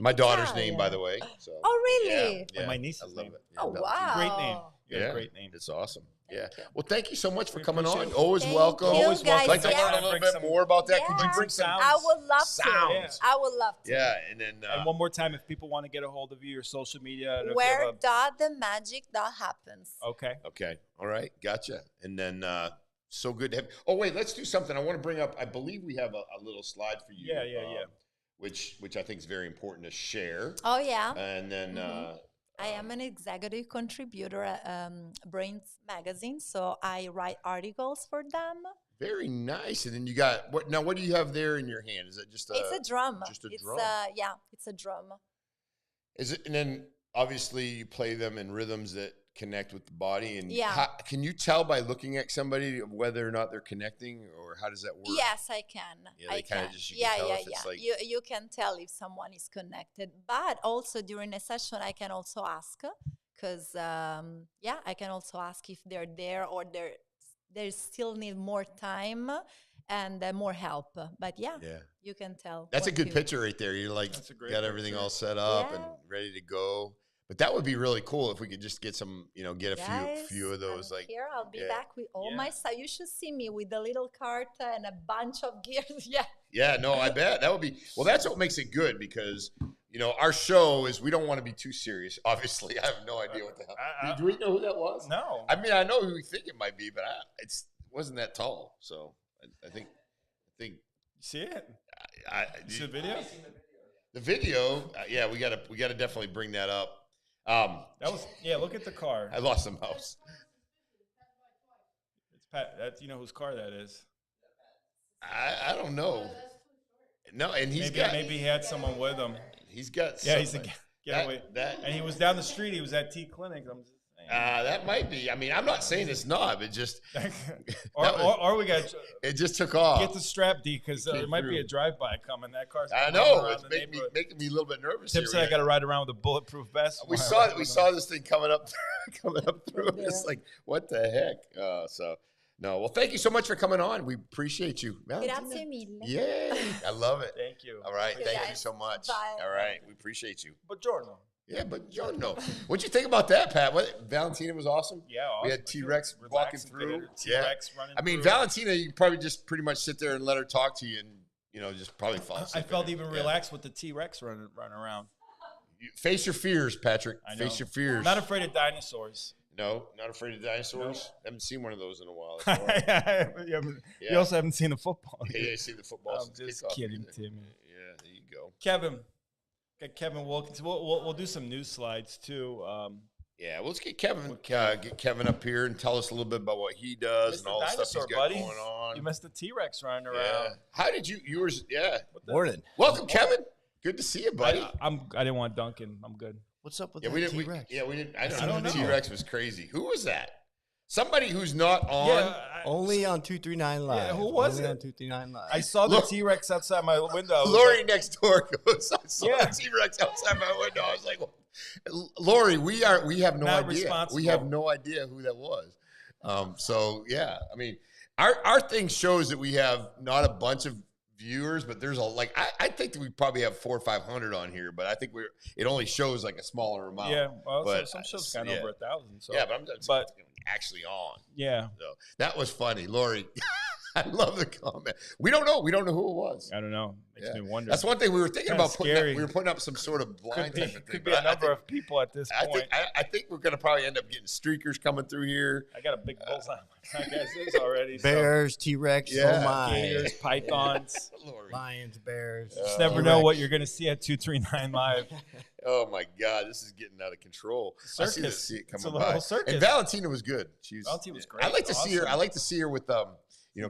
My daughter's name, by the way. So. Oh, really? Yeah, my niece's I love name. it. Yeah, Oh, Valentina. wow. Great name. You have Yeah, a great name. It's awesome. Yeah. Thank you. Well, thank you so much for We coming on. appreciate it. Always Thank welcome. you, Always welcome. guys. Like to Yeah. learn a little Bring bit some- more about that. Could you Yeah. bring some Sounds. I would love sounds? to. I would love to. Yeah, and then And one more time, if people want to get a hold of you, your social media. I don't know if you Where have dot the magic dot happens. okay. okay, all right, gotcha. And then so good to have. Oh wait, let's do something. I want to bring up. I believe we have a little slide for you. Yeah. Which I think is very important to share. Oh yeah. And then I am an executive contributor at Brains Magazine, so I write articles for them. very nice. And then you got what? Now, what do you have there in your hand? Is it just a? It's a drum. just a it's drum. Yeah, it's a drum. Is it? And then obviously you play them in rhythms that connect with the body. And Yeah. can you tell by looking at somebody whether or not they're connecting, or how does that work? Yes, I can. Yeah, I they kinda can. just- you can yeah, tell yeah, if it's yeah. like- You can tell if someone is connected. But also during a session, I can also ask because I can also ask if they're there or they still need more time and more help. But yeah, Yeah. you can tell. That's a what good you- picture right there. You're like That's a great got everything picture. all set up and Yeah. ready to go. But that would be really cool if we could just get some, get a Guys, few of those. I'm Like, here, I'll be yeah. back with all Yeah. my stuff. You should see me with a little cart and a bunch of gears. Yeah. yeah, no, I bet that would be. Well, that's what makes it good because our show is we don't want to be too serious. Obviously, I have no idea what the hell. Do we know who that was? No. I mean, I know who we think it might be, but it wasn't that tall. So I think You see it? I You see the video? the video. Yeah, we gotta definitely bring that up. That was look at the car. I lost the mouse. It's Pat. That's whose car that is. I don't know. No, and Maybe he had someone with him. he's got Yeah, he's a something. getaway. That And he was down the street. He was at T Clinic. I'm just saying. that might be. I mean, I'm not saying it's not. It just or we got it just took off. get the strap D because Came there might be through. a drive by coming. That car's I going know around it's the making neighborhood. me a little bit nervous. Tip here. said I got to ride around with a bulletproof vest. We while I saw ride with we him. saw this thing coming up through. There. It's like what the heck? No. Well, thank you so much for coming on. We appreciate you. Valentina. Grazie mille. Yay! I love it. Thank you. All right, Okay, thank you guys. so much. Bye. All right, we appreciate you. Buongiorno. Yeah, but you know, what'd you think about that, Pat? Valentina was awesome. Yeah, We awesome. had T-Rex Relax walking and through. fit it. T-Rex running I mean, through. Valentina, you probably just pretty much sit there and let her talk to you, and just probably fall I asleep. felt in it. even Yeah. relaxed with the T-Rex running around. Face your fears, Patrick. I know. Face your fears. Not afraid of dinosaurs. No, not afraid of dinosaurs. Haven't seen one of those in a while. You Yeah. also haven't seen the football. Yeah, you see the football. I'm since just kickoff kidding, either. Timmy. Yeah, there you go. Kevin, Got Kevin Wilkins. We'll do some news slides too. Yeah, well, let's get Kevin up here and tell us a little bit about what he does and all the stuff he's got going on. You missed the T-Rex running around. Yeah. How did yours? Yeah. Morning. Welcome, Kevin. Good to see you, buddy. I didn't want Duncan. I'm good. What's up with Yeah, that we didn't. T-Rex? We didn't. I I don't don't know. know. T-Rex was crazy. Who was that? Somebody who's not on. Yeah, Only on 239 Live. Yeah, who was Only it? on 239 Live. I saw the Look. T-Rex outside my window. I was Lori like, next door goes. I saw Yeah. the T-Rex outside my window. I was like, Lori, we have no Not idea. responsible. We have no idea who that was. So yeah, I mean, our thing shows that we have not a bunch of viewers, but there's I think that we probably have 400 or 500 on here, but I think it only shows like a smaller amount. Yeah, well, But, some shows got yeah. over 1,000. So Yeah, but I'm just But- actually on. yeah, So that was funny, Lori. I love the comment. We don't know who it was. I don't know. Makes Yeah. me wonder. That's one thing we were thinking Kinda about putting up. scary. We were putting up some sort of blind could be, type of thing. could be but a number of people at this I point. think I think we're gonna probably end up getting streakers coming through here. I got a big bullseye on my back as is already. So. Bears, T-Rex, Yeah. oh my. Gators, pythons. Lori. Lions, Bears. Just Oh, never know what T-Rex. you're going to see at 239 Live. Oh my God, this is getting out of control. I Circus. see it It's coming a little by. circus. And Valentina was good. Valentina was great. I like to see her. Awesome. I like to see her with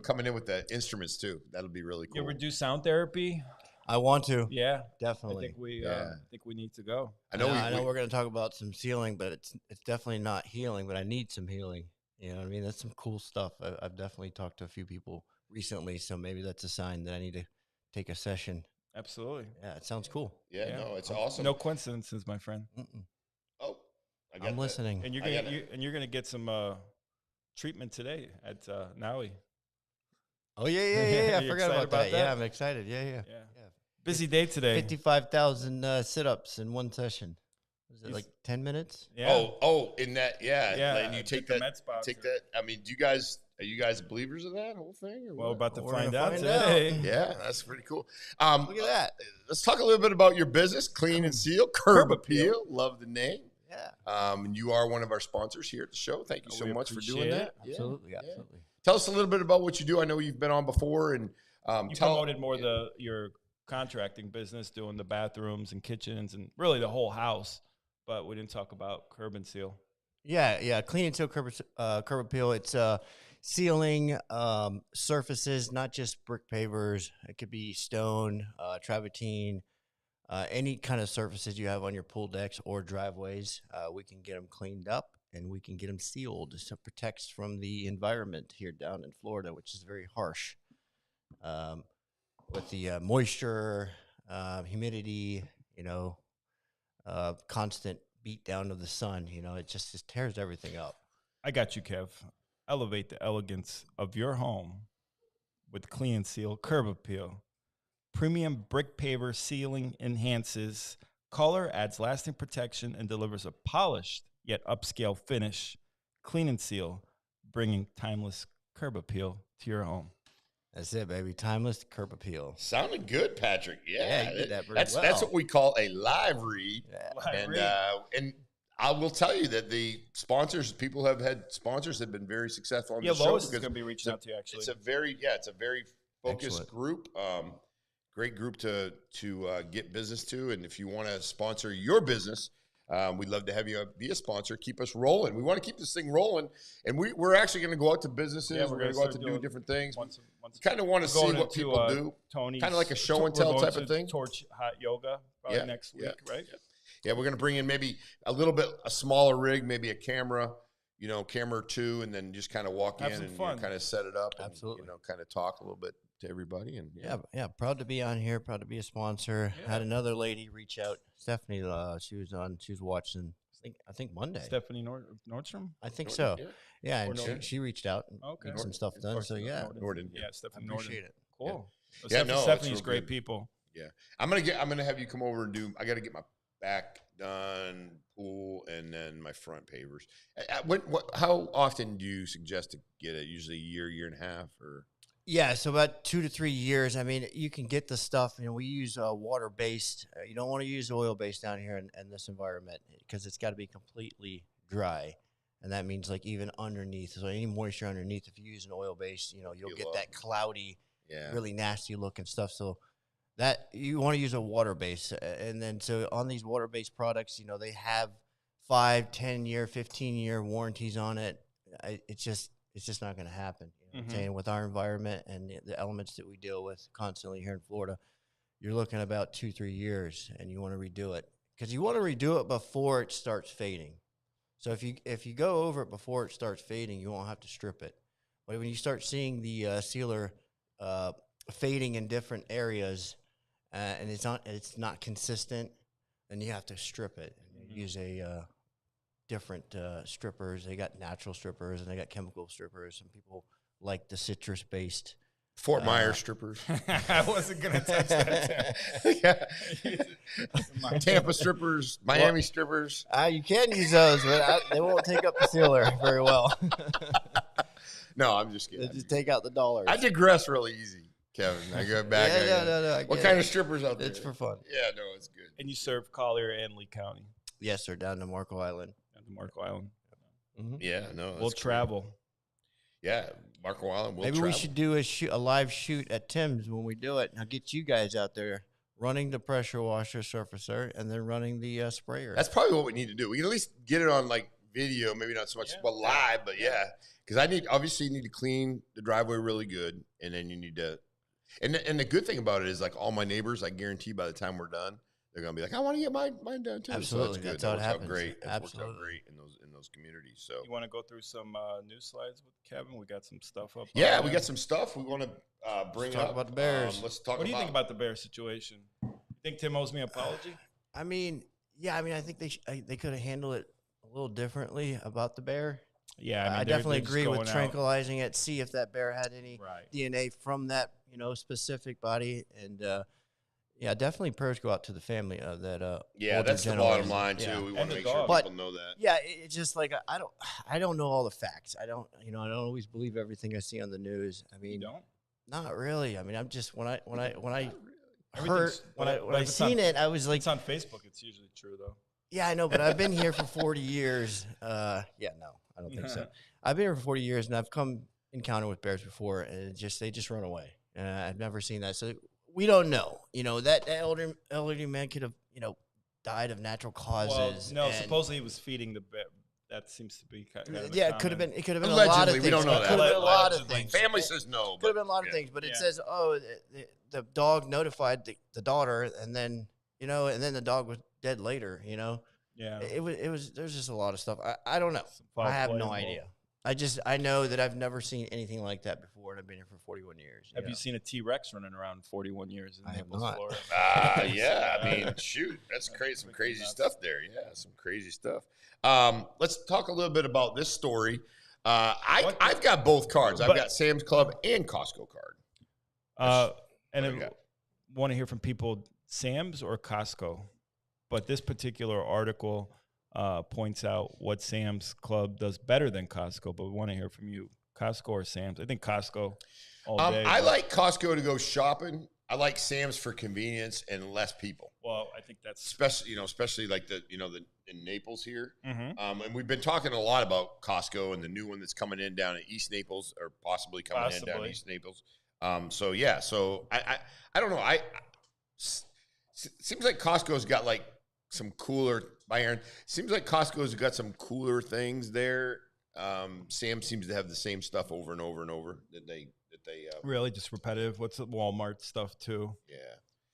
coming in with the instruments too. That'll be really You cool. ever do sound therapy? I want to. Yeah, I Definitely. think we need to go. I know. I know we're going to talk about some sealing, but it's definitely not healing, but I need some healing. You know what I mean? That's some cool stuff. I've definitely talked to a few people recently, so maybe that's a sign that I need to take a session. Absolutely. Yeah, it sounds cool. Yeah, no, it's awesome. No coincidences, my friend. Mm-mm. Oh, I got I'm that. listening. And you're I gonna got it. you're gonna get some treatment today at Naui. Oh, yeah. I You forgot excited about about that. that? Yeah, I'm excited. Yeah. Yeah. Busy day today. 55,000 sit-ups in one session. Was it You like 10 minutes? Yeah. Oh, in that, yeah. Yeah, And you I take took the that. Mets box. Take that. I mean, are you guys believers of that whole thing? Or Well, what? about to We're find gonna out find today. out. Yeah, that's pretty cool. Look at that. Let's talk a little bit about your business, Clean and Seal, Curb Appeal. Love the name. Yeah. And you are one of our sponsors here at the show. Thank you so We much for doing appreciate that. it. Yeah. Absolutely. Absolutely. Tell us a little bit about what you do. I know you've been on before, and You promoted more your contracting business, doing the bathrooms and kitchens and really the whole house, but we didn't talk about curb and seal. Yeah. Clean and seal curb appeal. It's sealing surfaces, not just brick pavers. It could be stone, travertine, any kind of surfaces you have on your pool decks or driveways. We can get them cleaned up and we can get them sealed. So it protects from the environment here down in Florida, which is very harsh. With the moisture, humidity, constant beat down of the sun, it just tears everything up. I got you, Kev. Elevate the elegance of your home with Clean and Seal Curb Appeal. Premium brick paver sealing enhances color, adds lasting protection, and delivers a polished yet upscale finish. Clean and Seal, bringing timeless curb appeal to your home. That's it, baby. Timeless curb appeal. sounded good, Patrick. Yeah, you did that pretty that's well. what we call a live read. Yeah. And I will tell you that the sponsors, people have had sponsors have been very successful on Yeah, the show Lois is because going to be reaching out to you, actually. it's a very focused Excellent. group. Great group to get business to, and if you want to sponsor your business, we'd love to have you be a sponsor. Keep us rolling. We want to keep this thing rolling, and we're actually going to go out to businesses. Yeah, we're we're going to gonna go out to start do doing different things. once Kind of want to see going what into, people do. Tony's Kinda like a show and we're tell going type of to thing. Torch Hot Yoga probably Yeah, next week, yeah, right? Yeah, we're going to bring in maybe a smaller rig, maybe a camera, camera or two, and then just kind of walk Have in some and fun. kind of set it up. And, Absolutely. kind of talk a little bit to everybody. And Yeah. Proud to be on here. Proud to be a sponsor. Yeah. Had another lady reach out. Stephanie, she was watching, I think Monday. Stephanie Nordstrom? I think so. Yeah. Yeah, Or and Norden. she reached out and Okay. got some stuff done. So yeah, Norden. Yeah, I Stephanie Norden. appreciate it. Cool. Well, Yeah, no, it's Stephanie's real great good. people. I'm gonna have you come over and do. I got to get my back done, pool, and then my front pavers. How often do you suggest to get it? Usually a year and a half, or Yeah, so about 2 to 3 years. I mean, you can get the stuff. We use water-based. You don't want to use oil-based down here in this environment because it's got to be completely dry, and that means like even underneath. So any moisture underneath, if you use an oil-based, you'll You'll get love that it. cloudy, yeah, really nasty looking stuff. So that you want to use a water base, and then so on these water based products, they have 5, 10-year, 15-year warranties on it. It's just not going to happen. You know what I'm saying? With our environment and the elements that we deal with constantly here in Florida, you're looking about 2-3 years, and you want to redo it because you want to redo it before it starts fading. So if you go over it before it starts fading, you won't have to strip it. But when you start seeing the sealer fading in different areas, and it's not consistent, then you have to strip it. Use a different strippers. They got natural strippers and they got chemical strippers. Some people like the citrus based. Fort Myers strippers. I wasn't going to touch that. Yeah. Tampa strippers, Miami strippers. You can use those, but they won't take up the sealer very well. No, I'm just kidding. They just take out the dollars. I digress really easy, Kevin. I go back. No. What kind of strippers out there? It's for fun. Yeah, no, it's good. And you serve Collier and Lee County Yes, sir. Down to Marco Island. at the Marco Island. Yeah, no. We'll that's travel. cool. Yeah, Marco Island. We'll Maybe travel. we should do a live shoot at Tim's when we do it. I'll get you guys out there running the pressure washer surfacer and then running the sprayer. That's probably what we need to do. We can at least get it on like video, maybe not so much live, but yeah. Because obviously you need to clean the driveway really good, and then you need to. And the good thing about it is like all my neighbors, I guarantee by the time we're done, they're gonna be like, I want to get mine done too. Absolutely, so that's how it works out happens. great. It's worked Absolutely. out great in those communities. So You want to go through some news slides with Kevin? We got some stuff up. yeah, on we there. got some stuff we want to bring talk up. about the Bears. Let's talk. What do you think about the Bear situation? You think Tim owes me an apology? I mean, I think they could have handled it a little differently about the bear. Yeah, I they're definitely just agree with going out. tranquilizing it, see if that bear had any Right. DNA from that specific body, and definitely prayers go out to the family of that. Yeah, older that's the gentleman. bottom line too. Yeah. We And want the to make sure dog. people know that. Yeah, it's just like I don't know all the facts. I don't always believe everything I see on the news. I You mean, don't? not really. I mean, I'm just when I heard Everything's- when but I if it's on- seen it, I was like, It's on Facebook. It's usually true though. yeah, I know, but I've been here for 40 years. No, I don't think so. I've been here for 40 years, and I've come encounter with bears before, and they just run away. I've never seen that, so we don't know. That elderly man could have died of natural causes. Well, no, and- supposedly he was feeding the bear. That seems to be kind of yeah, it could have been. It could have been a lot of Allegedly, things. we don't know It could have been a lot of Allegedly. things. Family says no. Could have been a lot of things, but it says, the dog notified the daughter, and then the dog was dead later. Yeah. It was. There's just a lot of stuff. I don't know. Some foul I have play no involved. idea. I know that I've never seen anything like that before, and I've been here for 41 years. Have you seen a T-Rex running around in 41 years in I have Naples, not. Florida? Yeah, I mean, shoot, that's crazy. Some Freaking crazy nuts. stuff there. Yeah, some crazy stuff. Let's talk a little bit about this story. What? I've got both cards. I've But- got Sam's Club and Costco card. And what I I got. want to hear from people, Sam's or Costco. But this particular article points out what Sam's Club does better than Costco. But we want to hear from you, Costco or Sam's. I think Costco all day. I but- like Costco to go shopping. I like Sam's for convenience and less people. Well, I think that's. Especially like in Naples here. Mhm. And we've been talking a lot about Costco and the new one that's coming in down in East Naples, or possibly coming in down Possibly. East Naples. So I don't know. Seems like Costco's got like some cooler. Byron, seems like Costco's got some cooler things there. Sam seems to have the same stuff over and over and over that they Really just repetitive. What's the Walmart stuff too? yeah.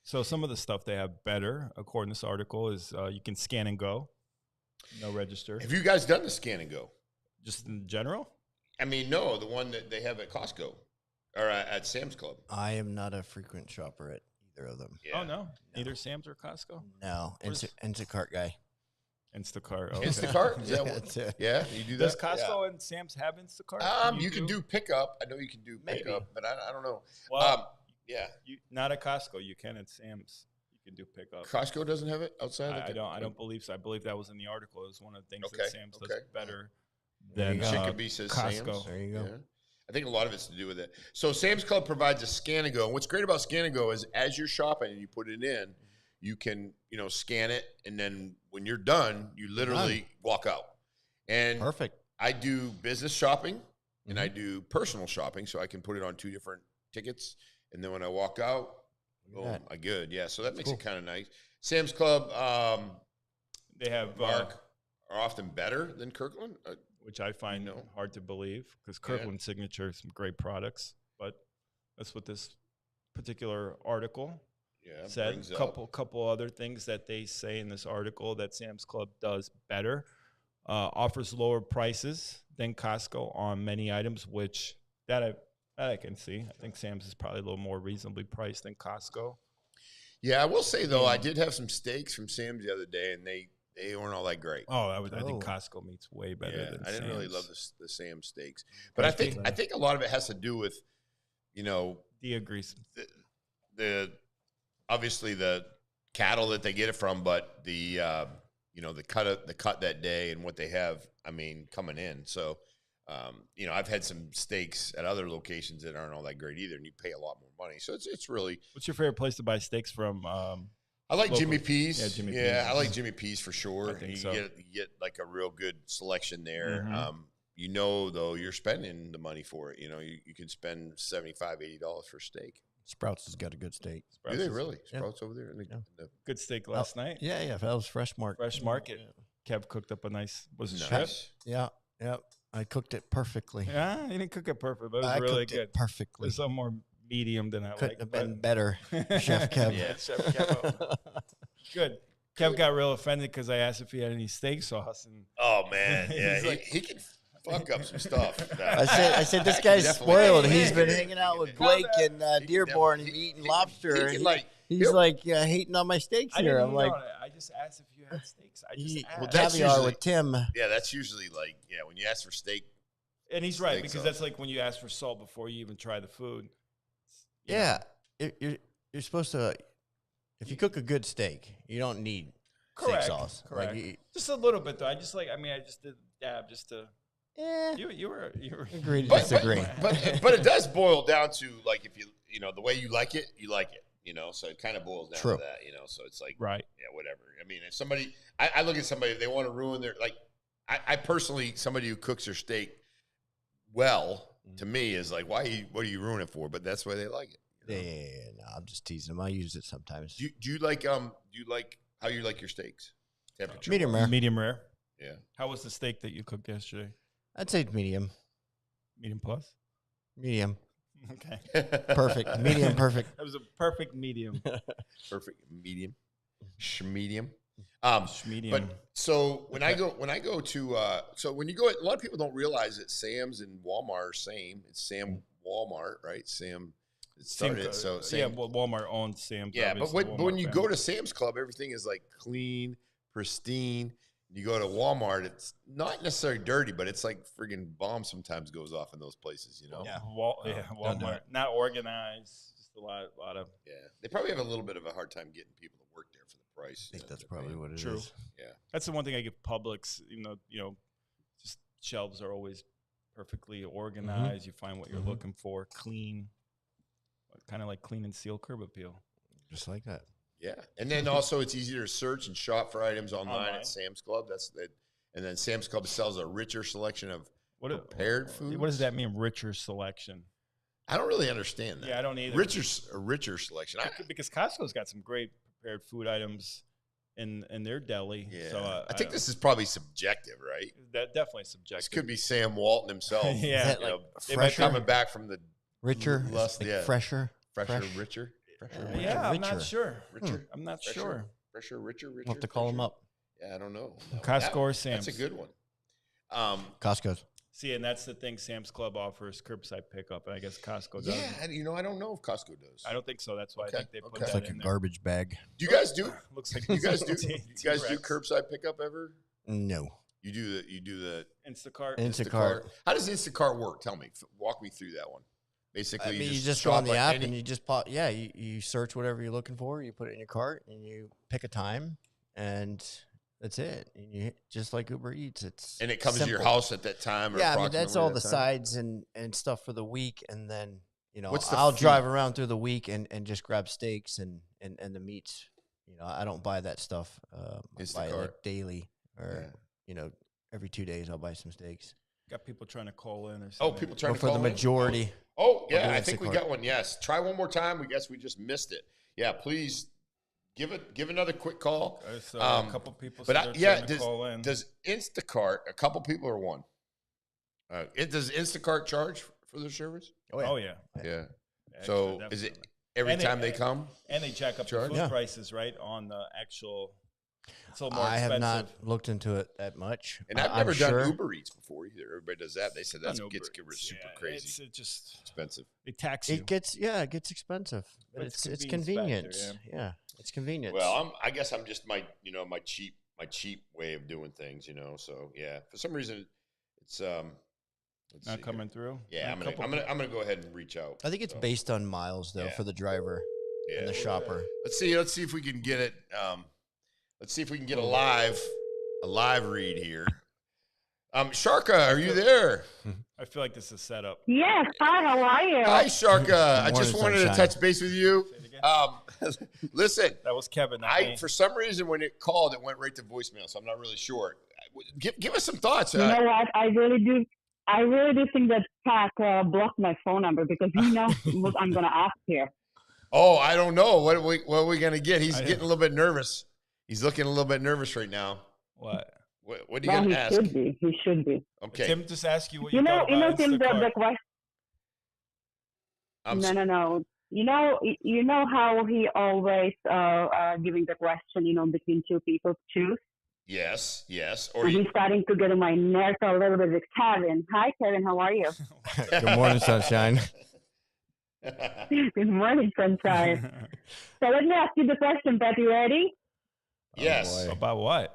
So some of the stuff they have better, according to this article, is you can scan and go, no register. Have you guys done the scan and go? Just in general. I mean, no, the one that they have at Costco or at Sam's Club. I am not a frequent shopper at either of them. Yeah. Oh no, neither Sam's or Costco. No, Where's- Instacart guy. Instacart. Okay. Instacart? Is that Yeah, what? that's it. Yeah, you do Does that. Costco and Sam's have Instacart? You can do pickup. I know you can do Maybe. pickup, but I don't know. Well, Yeah, not at Costco. You can at Sam's. You can do pickup. Costco doesn't have it outside. I don't believe so. I believe that was in the article. It was one of the things Okay, that Sam's does okay. better There you than go. Chicopee says Costco. Sam's. There you go. Yeah. I think a lot of it's to do with it. So Sam's Club provides a scan and go. And what's great about scan and go is as you're shopping and you put it in, you can scan it, and then when you're done, you literally walk out. And Perfect. I do business shopping and I do personal shopping, so I can put it on two different tickets. And then when I walk out, Look Boom. at that. Good. Yeah. So that makes Cool. it kind of nice. Sam's Club, They have Mark, are often better than Kirkland. which I find know. hard to believe because Yeah. Kirkland Signature some great products, but that's what this particular article Yeah. said. brings up. Couple other things that they say in this article that Sam's Club does better. Offers lower prices than Costco on many items, which that I can see. I think Sam's is probably a little more reasonably priced than Costco. Yeah, I will say though, I did have some steaks from Sam's the other day, and they weren't all that great. Oh, I think Oh. Costco meat's way better Yeah, than I didn't really Sam's. love the Sam steaks, but I think a lot of it has to do with, you know, Dia agrees. the obviously the cattle that they get it from, but the you know, the cut that day and what they have. I mean, coming in. So, you know, I've had some steaks at other locations that aren't all that great either, and you pay a lot more money. So it's really. What's your favorite place to buy steaks from? I like Local. Jimmy P's. Yeah, Jimmy Yeah, P's. I like Jimmy P's for sure. I think you so. get like a real good selection there. Mhm. You know, though, you're spending the money for it. You know, you can spend $75, $80 for a steak. Sprouts has got a good steak. Do Sprouts they is really? Yeah. Sprouts over there? Yeah. Good steak last night. Yeah, yeah. That was Fresh Market. Fresh Market. Kev cooked up a nice. Was it chef? Nice. Yeah, yeah. I cooked it perfectly. Yeah, he didn't cook it perfect, but it was I really cooked good. it perfectly. It's some more medium than I Couldn't like. have but- been better, Chef Kev. Yeah, Chef Kev. Good. Kev got real offended because I asked if he had any steak sauce, and Oh man, yeah, He's like- he can fuck up some stuff. I said this guy's Definitely. spoiled. Hey, He's man, been he- hanging out with he- Blake he and can Dearborn and definitely- eating he- lobster. he and can, he- like, he's he'll- like hating on my steaks I here. didn't I'm even like, know that. I just asked if you had steaks. I just asked. well, that's caviar usually- with Tim. Yeah, that's usually like when you ask for steak. and he's right steak because sauce. that's like when you ask for salt before you even try the food. You know, Yeah, you're supposed to. If you cook a good steak, you don't need Correct, steak sauce. correct. Like, just a little bit though. I just did dab just to. eh, You were agree to But, disagree. but it does boil down to like if you know the way you like it, you like it. You know, so it kind of boils down True. to that. You know, so it's like right. yeah, whatever. I mean, if somebody, I look at somebody, they want to ruin their like. I personally, somebody who cooks their steak well to me is like, what do you ruin it for? But that's why they like it. you know? Yeah, no, I'm just teasing him. I use it sometimes. Do you like how you like your steaks? Temperature Medium wise? rare. Medium rare. Yeah. How was the steak that you cooked yesterday? I'd say medium. Medium plus. Medium. Okay. Perfect. Medium perfect. That was a perfect medium. Perfect medium. Medium. Medium. But so when I go to so when you go, a lot of people don't realize that Sam's and Walmart are same. It's Sam Walmart, right? Sam. It started so yeah, Sam. well, Walmart owns Sam's. Yeah, but obviously, when Walmart you family. go to Sam's Club, everything is like clean, pristine. You go to Walmart, it's not necessarily dirty, but it's like friggin' bomb sometimes goes off in those places, you know? Yeah. Walmart, do it. not organized. Just a lot of. Yeah. They probably have a little bit of a hard time getting people to work there for the price. I think you know, that's they're probably paying. what it is. True. Yeah. That's the one thing I give Publix. Just shelves are always perfectly organized. You find what you're Mhm. looking for, clean, kind of like clean and seal curb appeal. Just like that. Yeah. And then also it's easier to search and shop for items online Online. at Sam's Club. That's that. And then Sam's Club sells a richer selection of What prepared What does foods? that mean? Richer selection. I don't really understand that. Yeah, I don't either. A richer selection. Because Costco's got some great prepared food items in their deli. Yeah. So I think this is probably subjective, right? that definitely subjective. This could be Sam Walton himself. Yeah. Is that You like know, they might fresher? coming back from the Richer? Lust, Like yeah. fresher? fresher, Fresh. richer, fresher, Yeah. Yeah, I'm not Richer. sure. richer, I'm not fresher, sure. fresher, richer. We'll have to call him fresher. up. Yeah, I don't know. Costco or Sam's? That's a good one. Costco's. See, and that's the thing. Sam's Club offers curbside pickup, and I guess Costco doesn't. Yeah, I don't know if Costco does. I don't think so. That's why Okay, I think they put okay. that It's like a in there. garbage bag. Do you guys do? Looks like You guys do? T- You guys do T-Rex. curbside pickup ever? No. You do the Instacart. Instacart. How does Instacart work? Tell me. Walk me through that one. Basically, I mean, you just go on shop the app any- and you just pop. Yeah, you search whatever you're looking for. You put it in your cart and you pick a time, and that's it. And you just like Uber Eats, it's and it comes to your simple. house at that time. Or Yeah, I mean that's approximately all that the time? sides and stuff for the week, and then What's the I'll fee? drive around through the week and just grab steaks and the meats. I don't buy that stuff. I buy it Instacart. like daily or Yeah. every 2 days I'll buy some steaks. Got people trying to call in or Oh, something. people trying But to for call the in? majority, Oh, I'll yeah, do I think we Instacart. got one. Yes. Try one more time. We guess we just missed it. yeah, please give another quick call. So a couple people But said they're trying to does call in. Instacart, a couple people or one? Does Instacart charge for their service? Oh yeah. Yeah. Extra, So is it definitely. every And time they come? And they jack up the Charge? food Yeah. prices, right, on the actual. It's a little more I have expensive. not looked into it that much. And I've I'm never done sure. Uber Eats before either. Everybody does that. They said that's Done gets Uber Eats, super yeah, crazy, It just expensive. they tax you. It gets expensive, but But it's it's convenient. convenience factor, Yeah, it's convenient. Well, I guess I'm just my cheap way of doing things. So yeah, for some reason it's let's Not see coming here. through. Yeah, A couple I'm gonna go ahead and reach out. I think it's So, based on miles though Yeah. for the driver yeah. and the shopper. Let's see if we can get it. Let's see if we can get a live read here. Sharka, are you there? I feel like this is set up. Yes. Hi. How are you? Hi, Sharka. I Good just morning, wanted to sunshine. touch base with you. Say it again. Listen, That was Kevin. not me. for some reason when it called, it went right to voicemail, so I'm not really sure. Give us some thoughts. You know what? I really do think that Pat blocked my phone number because he knows what I'm going to ask here. Oh, I don't know. What are we gonna get? He's I- getting a little bit nervous. He's looking a little bit nervous right now. What? What are you Well, gonna he ask? should be. He should be. Okay. Tim just asked you what You you know, thought about Tim, Instacart. the question. I'm No. You know how he always giving the question, between two people to choose. Yes. Or And he's starting to get on my nerves a little bit with Kevin. Hi, Kevin. How are you? Good morning, sunshine. Good morning, sunshine. So let me ask you the question, Pat. You ready? Yes. boy. About what?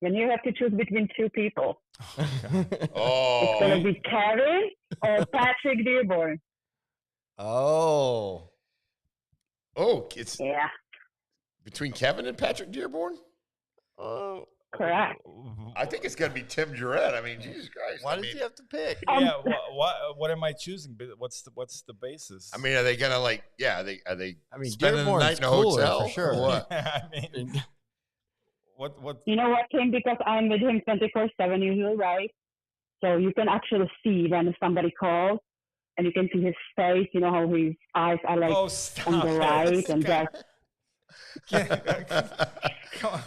Then you have to choose between two people. It's Oh. going to be Kevin or Patrick Dearborn. Oh, It's Yeah, between Kevin and Patrick Dearborn. oh. correct. I think it's gonna be Tim Jarrett. I mean, Jesus Christ. Why I does mean, he have to pick? Yeah. What am I choosing? What's the basis? I mean, are they gonna are they I mean, spending the Dearborn's night in a cooler, hotel for sure. or what? I mean, what? You know what, Tim? Because I'm with him 24/7 usually, right? So you can actually see when somebody calls, and you can see his face. You know how his eyes are like Oh, stop on the it. right This and guy- just. Come on.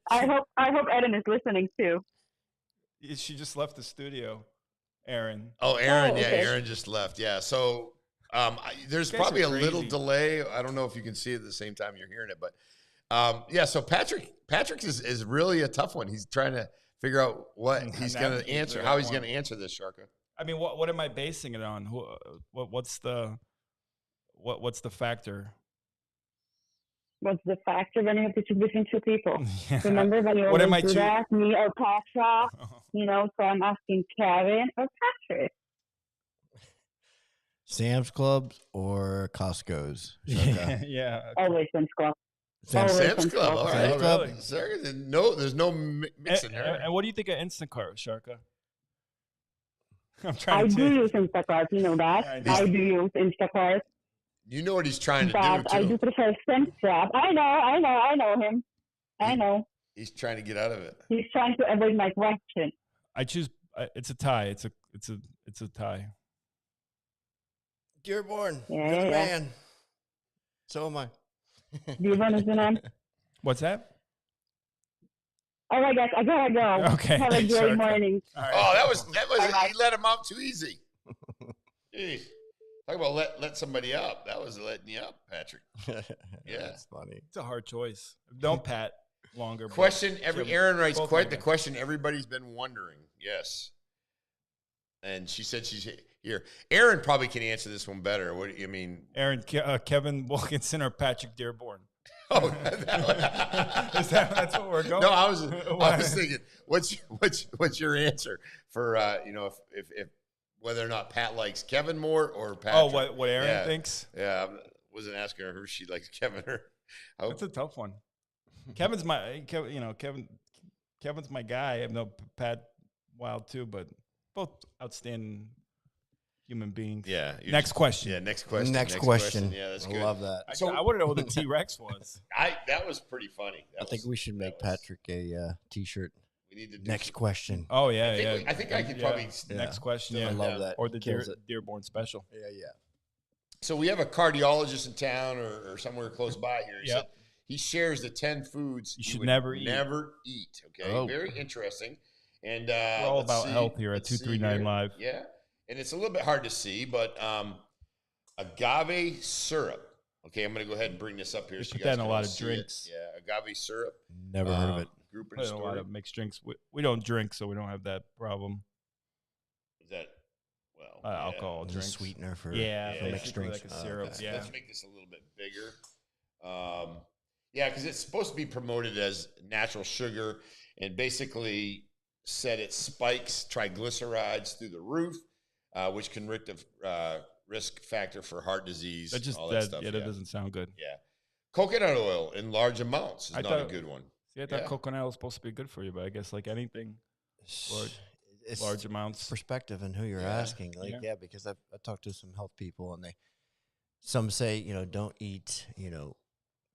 I hope Eden is listening too. She just left the studio, Aaron. Oh, Aaron. Oh, Yeah, okay. Aaron just left. Yeah. So there's You guys probably are a little crazy. delay. I don't know if you can see it at the same time you're hearing it, but yeah. So Patrick is really a tough one. He's trying to figure out what he's going to Navigate answer, through how that he's one. going to answer this, Sharka. I mean, what am I basing it on? What's the factor? What's the factor when you have to choose between two people? Yeah. Remember when you What am always I do choo- that, me or Pasha? So I'm asking Kevin or Patrick. Sam's Clubs or Costco's? Yeah, yeah. Always Sam's Club. Sam's, Always Sam's Club. All right. Sam's Club. Sorry, there's no mixing And, there. and what do you think of Instacart, Sharka? I'm I trying do to. use Instacart, you know that. I I do use Instacart, You know what he's trying to but I do, do too. prefer SamStrap. I know him. I know. He's trying to get out of it. He's trying to avoid my question. I choose. It's a tie. It's a tie. Dearborn. Yeah, Good yeah. man. So am I. Do you want his name? What's that? Oh my gosh, I gotta go. Okay. Have a great Sharka. morning. All right. Oh, that was Bye-bye. he let him out too easy. Gee, talk about let somebody up. That was letting you up, Patrick. Yeah. That's funny. It's a hard choice. Don't pat longer. but- Question Aaron writes Both quite of the them. question everybody's been wondering. Yes. And she said she's here. Aaron probably can answer this one better. What do you mean? Aaron, Kevin Wilkinson or Patrick Dearborn? Oh, That's what we're going? No, I was thinking, what's your answer for if whether or not Pat likes Kevin more or Patrick? Oh, what Aaron Yeah. thinks? Yeah, I wasn't asking her if she likes Kevin or. That's a tough one. Kevin's Kevin's my guy. I have no Pat Wild too, but both outstanding human beings. Yeah. Next question. Yeah. Next question. Next question. Yeah, that's I good. love that. I want to know who the T-Rex was. That was pretty funny. I think we should make Patrick a T-shirt. We need to do Next some- question. Oh yeah, I think yeah. I could probably. Yeah. Next question. I Yeah, love that. or the Kills it. Dearborn special. Yeah. So we have a cardiologist in town or somewhere close by here. He Yep. said he shares the 10 foods You should would never eat. Never eat. Okay, Oh. very interesting. And We're all let's about see. health here at Let's see 239 here. Live. Yeah, and it's a little bit hard to see, but agave syrup. Okay, I'm going to go ahead and bring this up here. They so put you that guys in a can lot all of see it. drinks. Yeah, agave syrup. Never heard of it. Group and Put in a lot story. of mixed drinks. We don't drink, so we don't have that problem. Is that well? Alcohol It's a drinks. sweetener for Yeah, for basically mixed drinks. like a Oh, syrup. okay. Yeah. Let's make this a little bit bigger. Yeah, because it's supposed to be promoted as natural sugar, and basically said it spikes triglycerides through the roof, which can risk factor for heart disease. That just all that, stuff. yeah, that doesn't sound good. Yeah. Coconut oil in large amounts is I not a thought- good one. See, I thought Yeah. coconut oil was supposed to be good for you, but I guess like anything, large, It's large amounts. perspective and who you're Yeah. asking. Like, Yeah. yeah, because I talked to some health people and some say, don't eat,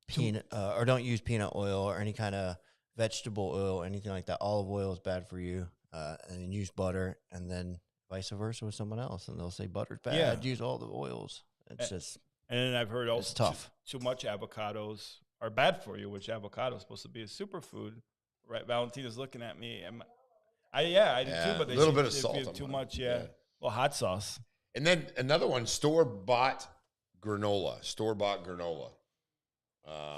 peanut or don't use peanut oil or any kind of vegetable oil, anything like that. Olive oil is bad for you, and then use butter, and then vice versa with someone else, and they'll say butter's bad. Yeah. Use all the oils. It's just And then I've heard also tough. Too much avocados are bad for you, which avocado is supposed to be a superfood. Right? Valentina's looking at me. I do Yeah, too, but a little say bit of if salt you have on too mine. much, Yeah. yeah. Well, hot sauce. And then another one, store-bought granola.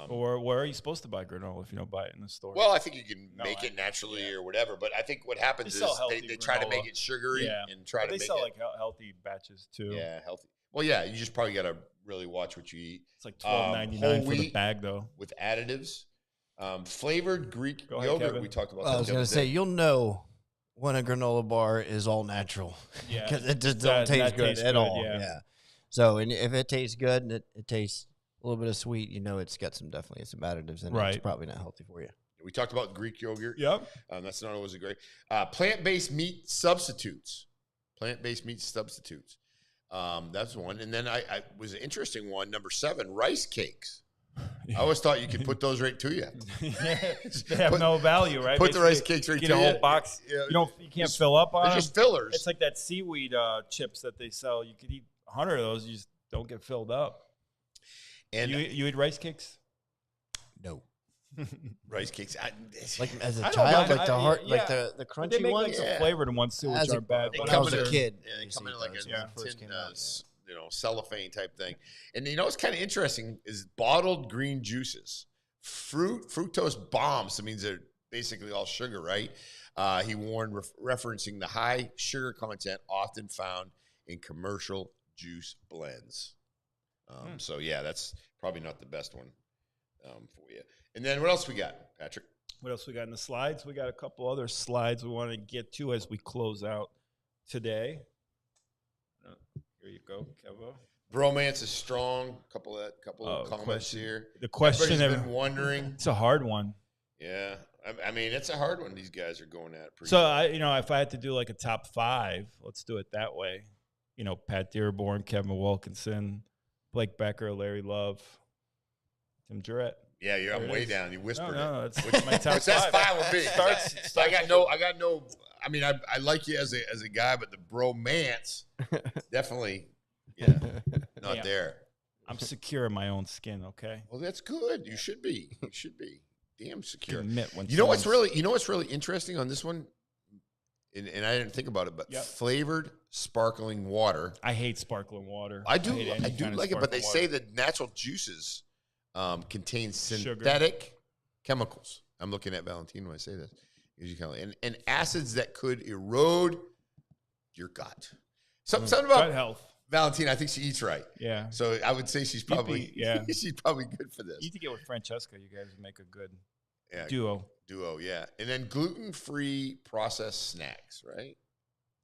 Or where are you supposed to buy granola if you don't buy it in the store? Well, I think you can No, make I- it naturally or whatever, but I think what happens They is sell healthy they try to make granola. it sugary Yeah. and try But to they make sell it like healthy batches too. yeah, healthy. Well, yeah, you just probably got to really watch what you eat It's like $12.99 whole for the wheat. bag though. with additives. Flavored Greek Go ahead, yogurt. Kevin. We talked about I that. was the going other to say, day. you'll know when a granola bar is all natural. Yeah. Because it just That- don't taste that good tastes at good, all. yeah. Yeah. So, and if it tastes good and it tastes a little bit of sweet, it's got definitely some additives in it. Right. It's probably not healthy for you. We talked about Greek yogurt. Yep. That's not always a great. Plant-based meat substitutes. That's one. And then I was an interesting one. Number 7, rice cakes. I always thought you could put those right to you. They have Put- no value, right? Put the rice Basically, cakes right get to a you. whole box. Yeah. You can't fill up on They're them. just fillers. It's like that seaweed chips that they sell. You could eat 100 of those. You just don't get filled up. and You eat rice cakes? No. rice cakes. Like as a I don't child, mind. like the I- heart, yeah. like the But crunchy they make ones. like some Yeah. flavored ones too, which As a- aren't bad. They But when I come was in a a- kid, Yeah, I they used come to in eat like those a when they yeah. first tin, came out, cellophane type thing. And it's kind of interesting is bottled green juices, fructose bombs. That means they're basically all sugar, right? He warned, referencing the high sugar content often found in commercial juice blends. So yeah, that's probably not the best one for you. And then what else we got, Patrick? What else we got in the slides? We got a couple other slides we want to get to as we close out today. Here you go, Kevo. Bromance is strong. Couple of comments question. here. The question, Everybody's been wondering. it's a hard one. Yeah, I mean it's a hard one. These guys are going at. Pretty So if I had to do like a top 5, let's do it that way. Pat Dearborn, Kevin Wilkinson, Blake Becker, Larry Love, Tim Jurett. yeah, There I'm it way is. down. You whispered No, it. that's my top Which that's 5. fine with me. Starts I got no. I mean, I like you as a guy, but the bromance definitely, not Yeah. there. I'm secure in my own skin. Okay. Well, that's good. You should be. You should be damn secure. Admit when You know what's someone's- really interesting on this one, and I didn't think about it, but Yep. flavored sparkling water. I hate sparkling water. I do hate any kind of like it, but they sparkling say water. that natural juices contain Sugar. synthetic chemicals. I'm looking at Valentine when I say this. And acids that could erode your gut. Something gut about health. Valentine. I think she eats right, Yeah. so I would say she's probably yeah. she's probably good for this. You need to get with Francesca. You guys would make a good Yeah, duo. yeah. And then gluten-free processed snacks, right?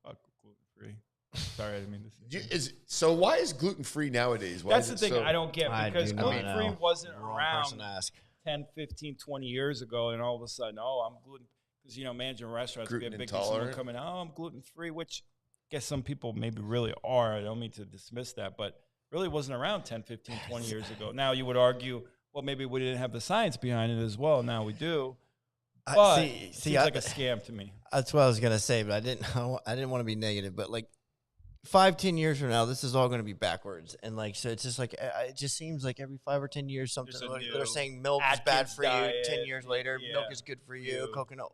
Fuck gluten free. Sorry, I didn't mean to say. So why is gluten-free nowadays? Why That's is the it thing so- I don't get I because do not gluten free know. wasn't Wrong around person to ask. 10, 15, 20 years ago, and all of a sudden, I'm gluten because managing restaurants, we Gluten have big someone intolerant. coming out. I'm gluten free, which I guess some people maybe really are. I don't mean to dismiss that, but really wasn't around 10, 15, 20 years ago. Now you would argue, well, maybe we didn't have the science behind it as well. Now we do, but it seems like a scam to me. That's what I was gonna say, but I didn't want to be negative. But like, 5-10 years from now, this is all going to be backwards, and like so, it's just like it just seems like every 5 or 10 years, something There's a like new they're saying milk is bad Atkins for you. 10 diet, years later, milk yeah, is good for you. you. Coconut,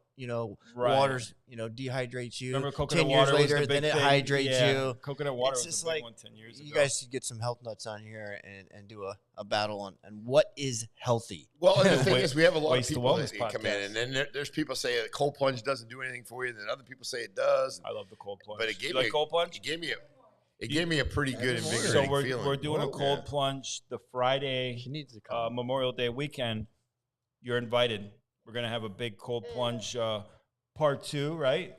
Right. water's dehydrates you. Remember coconut 10 years water was the later, big then it thing? hydrates Yeah, you. Coconut water It's was just the big like one 10 years ago. you guys should get some health nuts on here and do a battle on what is healthy. Well, and the thing Wa- is, we have a lot of Waste to people Wellness that come in, podcast. and then there's people say a cold plunge doesn't do anything for you, and then other people say it does. I love the cold plunge. But it gave you me like cold plunge? It gave me a pretty good So invigorating So feeling. we're doing a Whoa. cold Yeah. plunge the Friday She needs to come. Memorial Day weekend. You're invited. We're gonna have a big cold plunge part 2, right?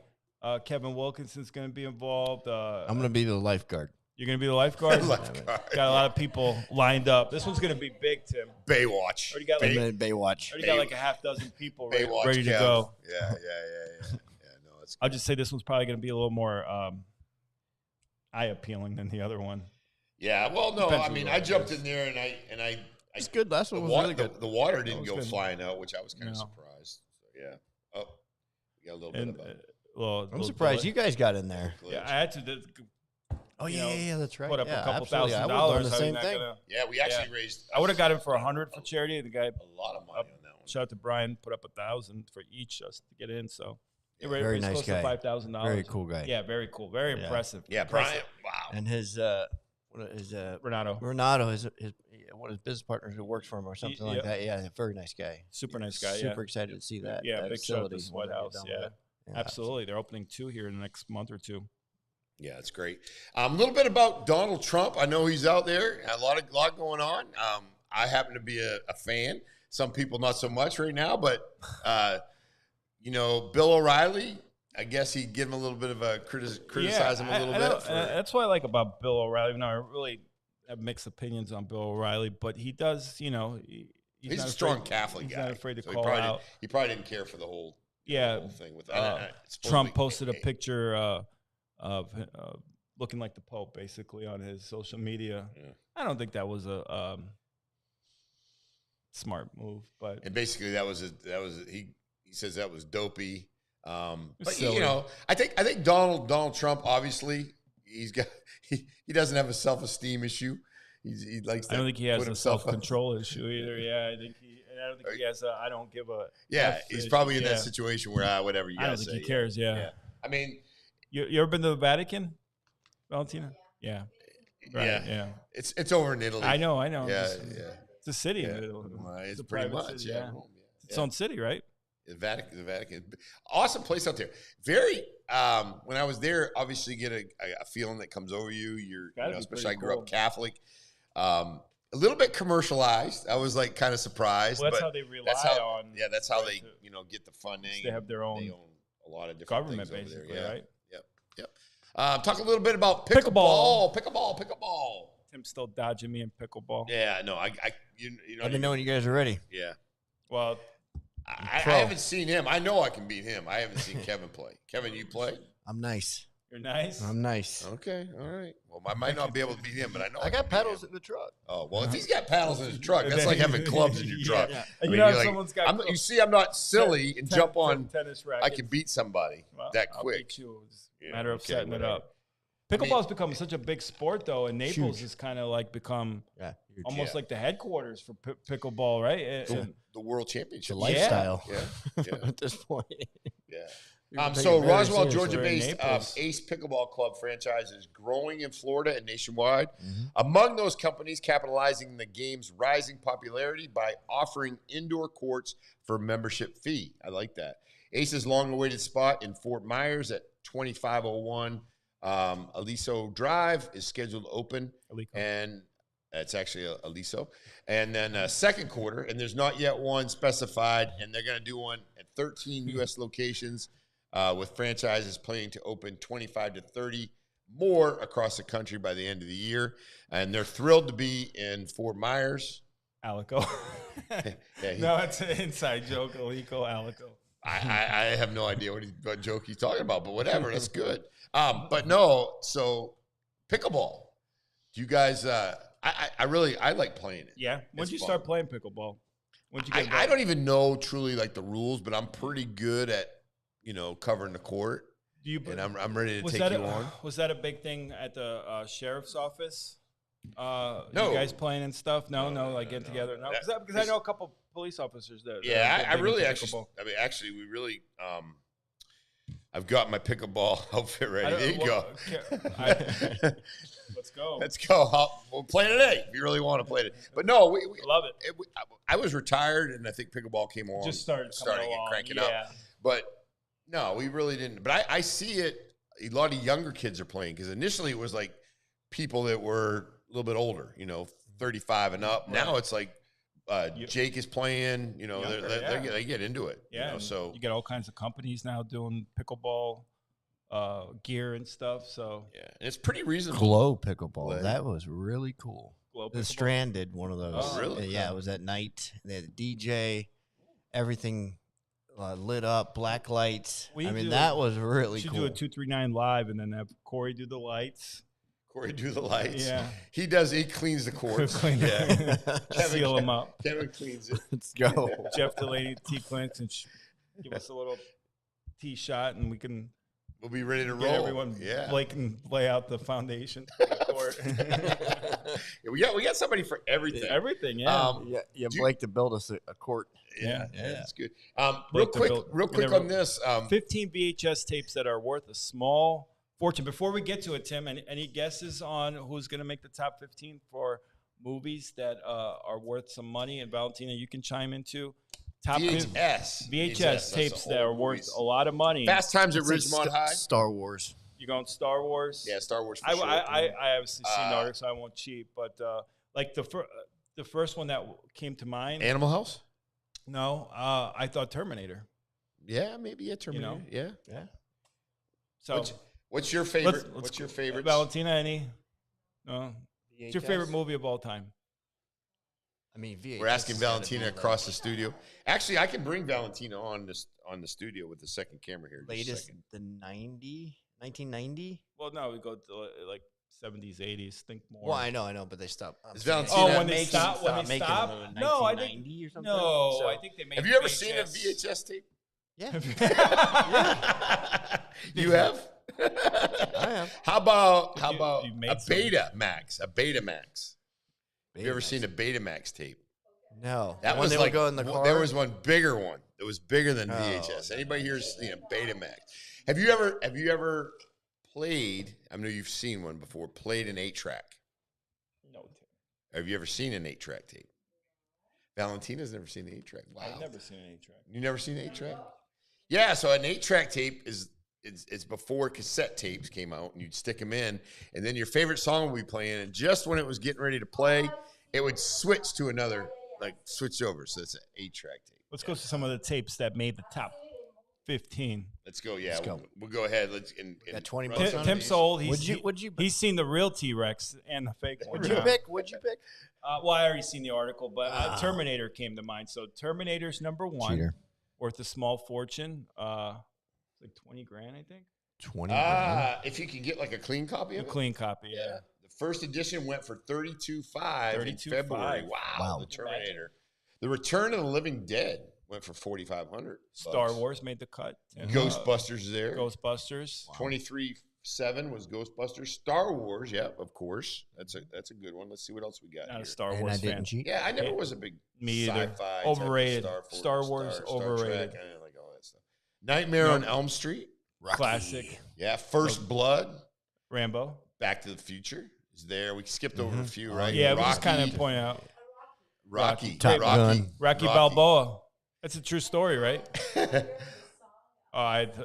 Kevin Wilkinson's gonna be involved. I'm going to be the lifeguard. You're gonna be the lifeguard. Lifeguard. Got a lot of people lined up. This one's gonna be big, Tim. Baywatch. Already got I'm like, in Baywatch. already got like a half dozen people Baywatch ready to Kev. go. Yeah. No, it's I'll just say this one's probably gonna be a little more eye appealing than the other one. yeah. Well, no, Depends I who mean, the I one jumped is. in there and I It's good. Last the, one was wa- really the, good. the water didn't was go good. flying out, which I was kind of No. surprised. So, yeah. Oh, we got a little bit And of a I'm surprised you guys got in there. glitch. Yeah, I had to Oh you yeah, know, yeah, that's right. put up yeah, a couple absolutely. $1,000. I would've done I the was same not thing. gonna- Yeah, we actually raised. I would have got him for 100 for charity. The guy, a lot of money on that one. shout out to Brian, put up 1,000 for each just to get in. So Yeah, it very raised nice close guy. to $5,000. Very cool guy. Yeah, very cool. Very Yeah. impressive. Yeah, Impressive. Brian. Wow. And his Renato, Renato, one of his business partners who works for him or something like yep. that. Yeah, a very nice guy. super nice guy. Super Yeah, excited to see that. Yeah, that big shout out to facility Sweat when they get House, done with yeah. it. absolutely. They're opening 2 here in the next month or 2. Yeah, it's great. A little bit about Donald Trump. I know he's out there. A lot going on. I happen to be a fan. Some people not so much right now, but Bill O'Reilly. I guess he'd give him a little bit of a criticize him a little bit. That's what I like about Bill O'Reilly. Even though I really have mixed opinions on Bill O'Reilly, but he does, he's He's not a strong afraid- Catholic he's guy. not afraid to so call he probably out. he probably didn't care for the whole Yeah, thing with Trump posted a picture of looking like the Pope, basically, on his social media. Yeah. I don't think that was a smart move, but And basically, he says that was dopey. But silly. I think Donald Trump, obviously he doesn't have a self-esteem issue. He likes. I don't think he has put a himself up. self-control issue either. Yeah, I don't think he has a I don't give a. Yeah, F he's issue. probably in Yeah. that situation where whatever you I don't guys think say. he cares. Yeah. Yeah. I mean, You ever been to the Vatican, Valentina? Yeah. Right. yeah, Yeah. it's over in Italy. I know. Yeah, It's a city. yeah. in Italy. Well, it's a pretty private much. city, Yeah. It's its own city, right? The Vatican, awesome place out there. Very. When I was there, obviously get a feeling that comes over you. Gotta be Especially I pretty grew cool. up Catholic. A little bit commercialized. I was like kind of surprised. Well, that's but how they rely that's how, on. Yeah, that's how right, they get the funding. They have their own They own a lot of different government, things over basically, there. Yeah. right? Yep. Talk a little bit about Pickleball. Pickleball. Tim's still dodging me in pickleball. Yeah, no, Let me know when you guys are ready. Yeah, Well, I Pro. haven't seen him. I know I can beat him. I haven't seen Kevin play. Kevin, you play? I'm nice. you're nice. I'm nice. Okay, all right. Well, I might not be able to beat him, but I know I can got beat paddles him. in the truck. Oh well, if he's got paddles in his truck, that's like having clubs in your Yeah. truck. Yeah. And I you mean, know, if you're like, someone's got you see, I'm not silly and jump on. tennis I rackets. can beat somebody Well, that I'll quick. beat you. It's a Yeah, matter of okay, setting it whatever. up. Pickleball's become such a big sport, though, and Naples Huge. has kind of like become Yeah. Huge. almost Yeah. like the headquarters for pickleball, right? The world It's championship. a lifestyle Yeah, yeah, at this point. yeah. People take So it very Roswell, seriously. Georgia-based Naples. Ace Pickleball Club franchise is growing in Florida and nationwide. Mhm. Among those companies capitalizing the game's rising popularity by offering indoor courts for membership fee. I like that. Ace's long-awaited spot in Fort Myers at 2501 Aliso Drive is scheduled to open, and it's actually Aliso. And then second quarter, and there's not yet one specified, and they're going to do one at 13 U.S. locations, with franchises planning to open 25 to 30 more across the country by the end of the year. And they're thrilled to be in Fort Myers. Alico. Yeah, No, it's an inside joke. Alico, Alico. I have no idea what joke he's talking about, but whatever, that's good. But no, so pickleball. Do you guys? I like playing it. Yeah. When It's did you fun. start playing pickleball? When did you get I don't even know truly like the rules, but I'm pretty good at covering the court. Do you? and I'm ready to Was take that you on. was that a big thing at the sheriff's office? No. You guys playing and stuff? No, like getting together. No, because I know a couple police officers that. Yeah, that I big really into actually. pickleball. I mean, actually, we really. I've got my pickleball outfit I ready. don't- There you go. Let's go. Let's go. We'll play today if you really want to play it. But no, we Love it. I was retired, and I think pickleball came along. Just started starting coming along. cranking up. But no, we really didn't. But I see it. A lot of younger kids are playing because initially it was like people that were a little bit older, 35 and up. Now it's like Jake is playing. Younger, they get into it. Yeah. So you got all kinds of companies now doing pickleball gear and stuff. So yeah, and it's pretty reasonable. Glow pickleball. Play. That was really cool. Glow The pickleball. Strand did one of those. Oh, really? Yeah, it was at night. They had a DJ, everything lit up, black lights. We I mean, do- that was really should cool. do a 239 live and then have Corey do the lights. Corey do the lights. Yeah. He does. He cleans the courts. Clean it. Yeah. Seal them up. Kevin cleans it. Let's go. Jeff Delaney, T Clinton, and give us a little tee shot, and we can We'll be ready to get roll. everyone. Yeah. Blake can lay out the foundation. For the court. Yeah, we got somebody for everything. Everything, yeah. Yeah, Do- Blake to build us a court. Yeah. That's good. Blake to build- Real quick whenever- on this. 15 VHS tapes that are worth a small fortune. Before we get to it, Tim, any guesses on who's going to make the top 15 for movies that are worth some money? And Valentina, you can chime into top VHS. VHS that's tapes the that are old worth movies. a lot of money. Fast Times at It's like Ridgemont High. Star Wars. You going Star Wars? Yeah, Star Wars for I, sure. I obviously seen the Uh, article, so I won't cheat. But like the first one that came to mind. Animal House? No, I thought Terminator. Yeah, maybe a Terminator. Yeah. Yeah. So What's your favorite? let's What's your go. favorite? Valentina, any? No. What's your favorite VHS? movie of all time? I mean, VHS. We're asking has gotta Valentina be across the studio. Actually, I can bring Valentina on the studio with the second camera here. the Just a latest, second. the 1990. Well, no, we go to like 70s, 80s. Think more. Well, I know, but they stopped. Is saying Valentina- Oh, when they making- stop. When they making stop. them in No, I think 1990 or something. no. So- I think they made. Have you ever seen a VHS tape? Yeah, You have? I have. How about You made a some. Betamax? A Betamax. Have you ever Betamax. seen a Betamax tape? No, That when was they like would go in the car. There was one bigger one. It was bigger than Oh, VHS. no. Anybody here seen a Betamax? Have you ever played? I know you've seen one before. Played an 8-track. No, Have you ever seen an 8-track tape? Valentina's never seen an 8-track. Wow. I've never seen an 8-track. You never seen an 8-track? Yeah, so an 8-track tape it's before cassette tapes came out, and you'd stick them in, and then your favorite song would be playing, and just when it was getting ready to play, it would switch to another, like switch over. So it's an 8-track tape. Let's go to some of the tapes that made the top 15. Let's go. Yeah, Let's go. We'll go ahead. Let's Got 20 run bucks some on of Tim these. sold. Would you He's seen the real T-Rex and the fake one. Would you now. pick? Would you pick? Well, I already seen the article, but Terminator came to mind. So Terminator's number one, Cheater. worth a small fortune. It's like 20 grand, I think. 20. If you can get like a clean copy A of it. clean copy, yeah. The first edition went for $32,500 in $32,500. February. Wow, Wow. the Terminator. The Return of the Living Dead went for $4,500. Star Wars made the cut. And, Ghostbusters is there. Ghostbusters. 23.7 was Ghostbusters. Star Wars, yeah, of course. That's a good one. Let's see what else we got Not here. a Star And I Wars fan. didn't cheat. Yeah, I never was a big Me either. sci-fi type of Overrated. Star Wars, Trek. overrated. I didn't like all that stuff. Nightmare on Elm Street. Classic. Yeah, First Blood. Rambo. Back to the Future is there. We skipped over a few, right? Yeah, we just Rocky. kind of point out. Rocky. Top Gun. Rocky Balboa. That's a true story, right?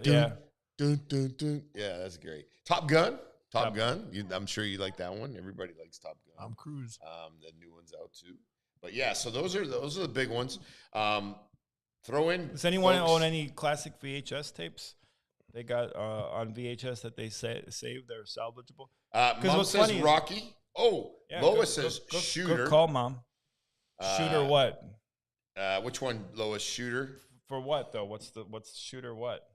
Yeah. Dun, dun, dun. Yeah, that's great. Top Gun. Top Gun. I'm sure you like that one. Everybody likes Top Gun. Tom Cruise. The new one's out too. But yeah, so those are the big ones. Throw in. Does anyone folks. own any classic VHS tapes? They got on VHS that they saved. They're salvageable. Mom what's says funny is- Rocky. Oh, Yeah, Lois good- says good- Shooter. Good call, Mom. Shooter Uh, what? Which one, Lois? Shooter. For what though? What's shooter what?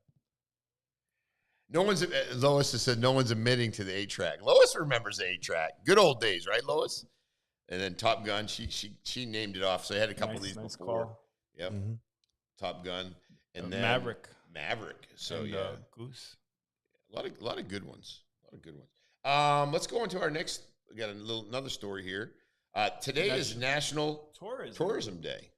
No one's. Lois has said no one's admitting to the 8-track. Lois remembers the 8-track. Good old days, right, Lois? And then Top Gun. She named it off. So I had a couple of these Nice before. call. Yep. Mm-hmm. Top Gun, and then Maverick. Maverick. So and, yeah, Goose. A lot of good ones. Let's go into our next. We got another story here. Today is National Tourism Day.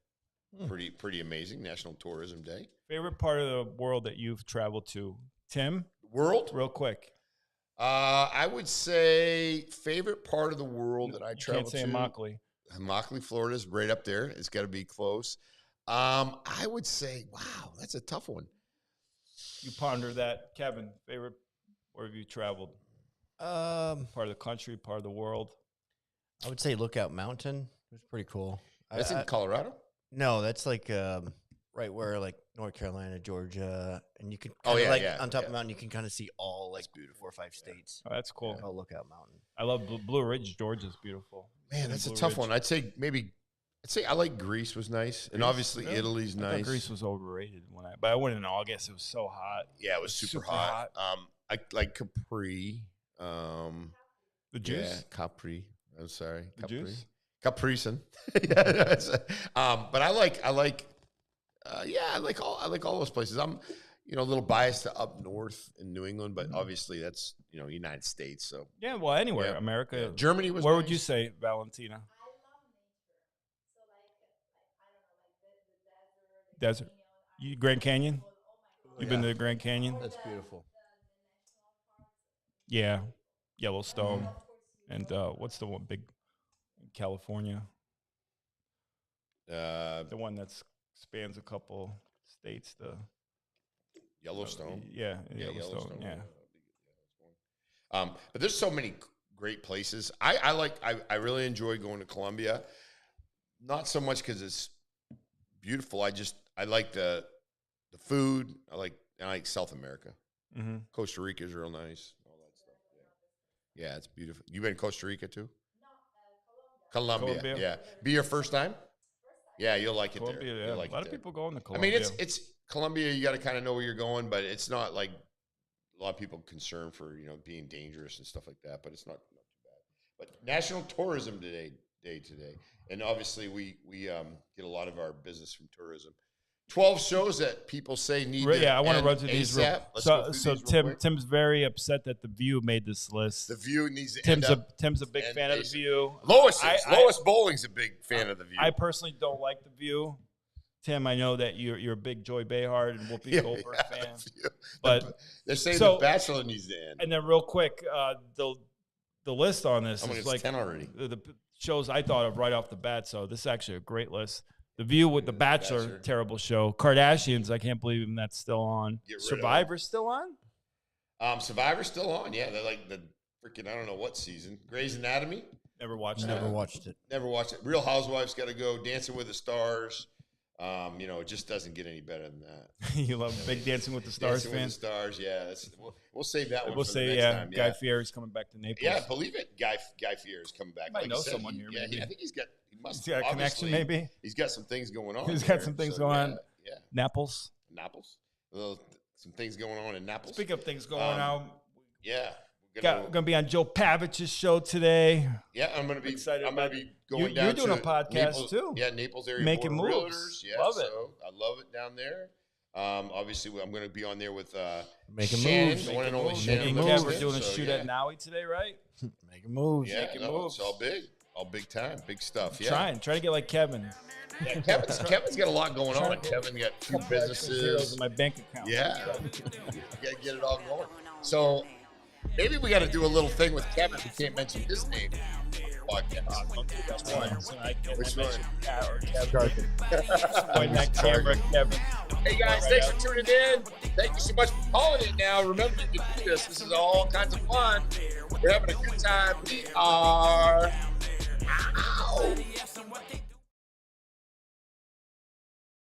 Pretty amazing. National Tourism Day. Favorite part of the world that you've traveled to, Tim? World? Real quick. I would say favorite part of the world that I traveled to. Can't say Immokalee. Immokalee, Florida is right up there. It's got to be close. I would say, wow, that's a tough one. You ponder that, Kevin. Favorite? Where have you traveled? Part of the country, part of the world. I would say Lookout Mountain. It was pretty cool. That's in Colorado? No, that's like right where like North Carolina, Georgia, and you can on top of the mountain you can kind of see all like beautiful 4 or 5 states. Oh, that's cool. Oh, Lookout Mountain. I love Blue Ridge, Georgia's beautiful. Man, that's a tough one. I'd say I like Greece was nice, and obviously really? Italy's I nice. thought Greece was overrated but I went in August. It was so hot. Yeah, it was super hot. I like Capri. The juice. Yeah, Capri. I'm sorry, The Capri. juice. Capricin. But I like all those places. I'm a little biased to up north in New England, but obviously that's United States. So Yeah, well, anywhere, Yeah. America. yeah. Germany was. Where nice. would you say, Valentina? Desert. You Grand Canyon? You've been to the Grand Canyon? That's beautiful. Yeah. Yellowstone. And what's the one big in California? The one that spans a couple states. The Yellowstone. Yeah, Yellowstone. Yeah. But there's so many great places. I really enjoy going to Colombia. Not so much because it's beautiful. I like the food. I like South America. Mm-hmm. Costa Rica is real nice. All that stuff. Yeah, it's beautiful. You been to Costa Rica too? Colombia. Yeah. Be your first time? Yeah, you'll like it Colombia, there. yeah. You'll like A lot it of there. people go into I Colombia. mean, it's Colombia. You got to kind of know where you're going, but it's not like a lot of people concerned for being dangerous and stuff like that. But it's not too bad. But National Tourism Day today, and obviously we get a lot of our business from tourism. 12 shows that people say need. Yeah, I want to end run through these. ASAP. Let's go through So these real quick. Tim's very upset that the View made this list. The View needs to end up. Tim's a big and fan of the ASAP. View. Lois I- Bowling's a big fan of the View. I personally don't like the View. Tim, I know that you're a big Joy Behar and Whoopi Goldberg fan. The View. But they're saying so- The Bachelor needs to end. and then real quick, the list on this How many? is It's like 10 already. the shows I thought of right off the bat. So this is actually a great list. The View with The Bachelor, Bachelor. terrible show. Kardashians, I can't believe that's still on. Get rid of Survivor's still on? Survivor's still on. Yeah, they're like the freaking I don't know what season. Grey's Anatomy. Never watched Never that. watched it. Never watched it. Real Housewives got to go. Dancing with the Stars. It just doesn't get any better than that. You love Big Dancing with the Stars Dancing fan? with the Stars. Yeah, we'll save that one. We'll for say, the next time. Guy Fieri's coming back to Naples. Yeah, believe it. Guy Fieri's coming back. Might Like know you said, someone here, Yeah, maybe. I think he must. He's got a connection, obviously, maybe? He's got some things going on. He's got there, some things so, going on. Yeah, Naples. Naples. Some things going on in Naples. Speaking of things going on, Yeah, gonna be on Joe Pavich's show today. Yeah, I'm gonna be Excited I'm gonna about be going you- down. you're doing to a podcast, Naples, too. Yeah, Naples area Making Board of moves. Realtors. Yeah, Love it. so I love it down there. Obviously, I'm going to be on there with Making Shannon, moves. the one and only Me Shannon. and Livingston. Kev are doing a So, shoot yeah. at Maui today, right? Making moves. Yeah, Making no, moves. it's all big time, big stuff. Yeah, Trying to get like Kevin. Yeah, Kevin's got a lot going on. Kevin got 2 Zeros businesses. in my bank account. Yeah, you got to get it all going. So maybe we got to do a little thing with Kevin. We can't mention his name on the podcast. Which one? Point that camera, Kevin. Hey guys, thanks for tuning in. Thank you so much for calling it now. Remember, you can do this. This is all kinds of fun. We're having a good time. We are out.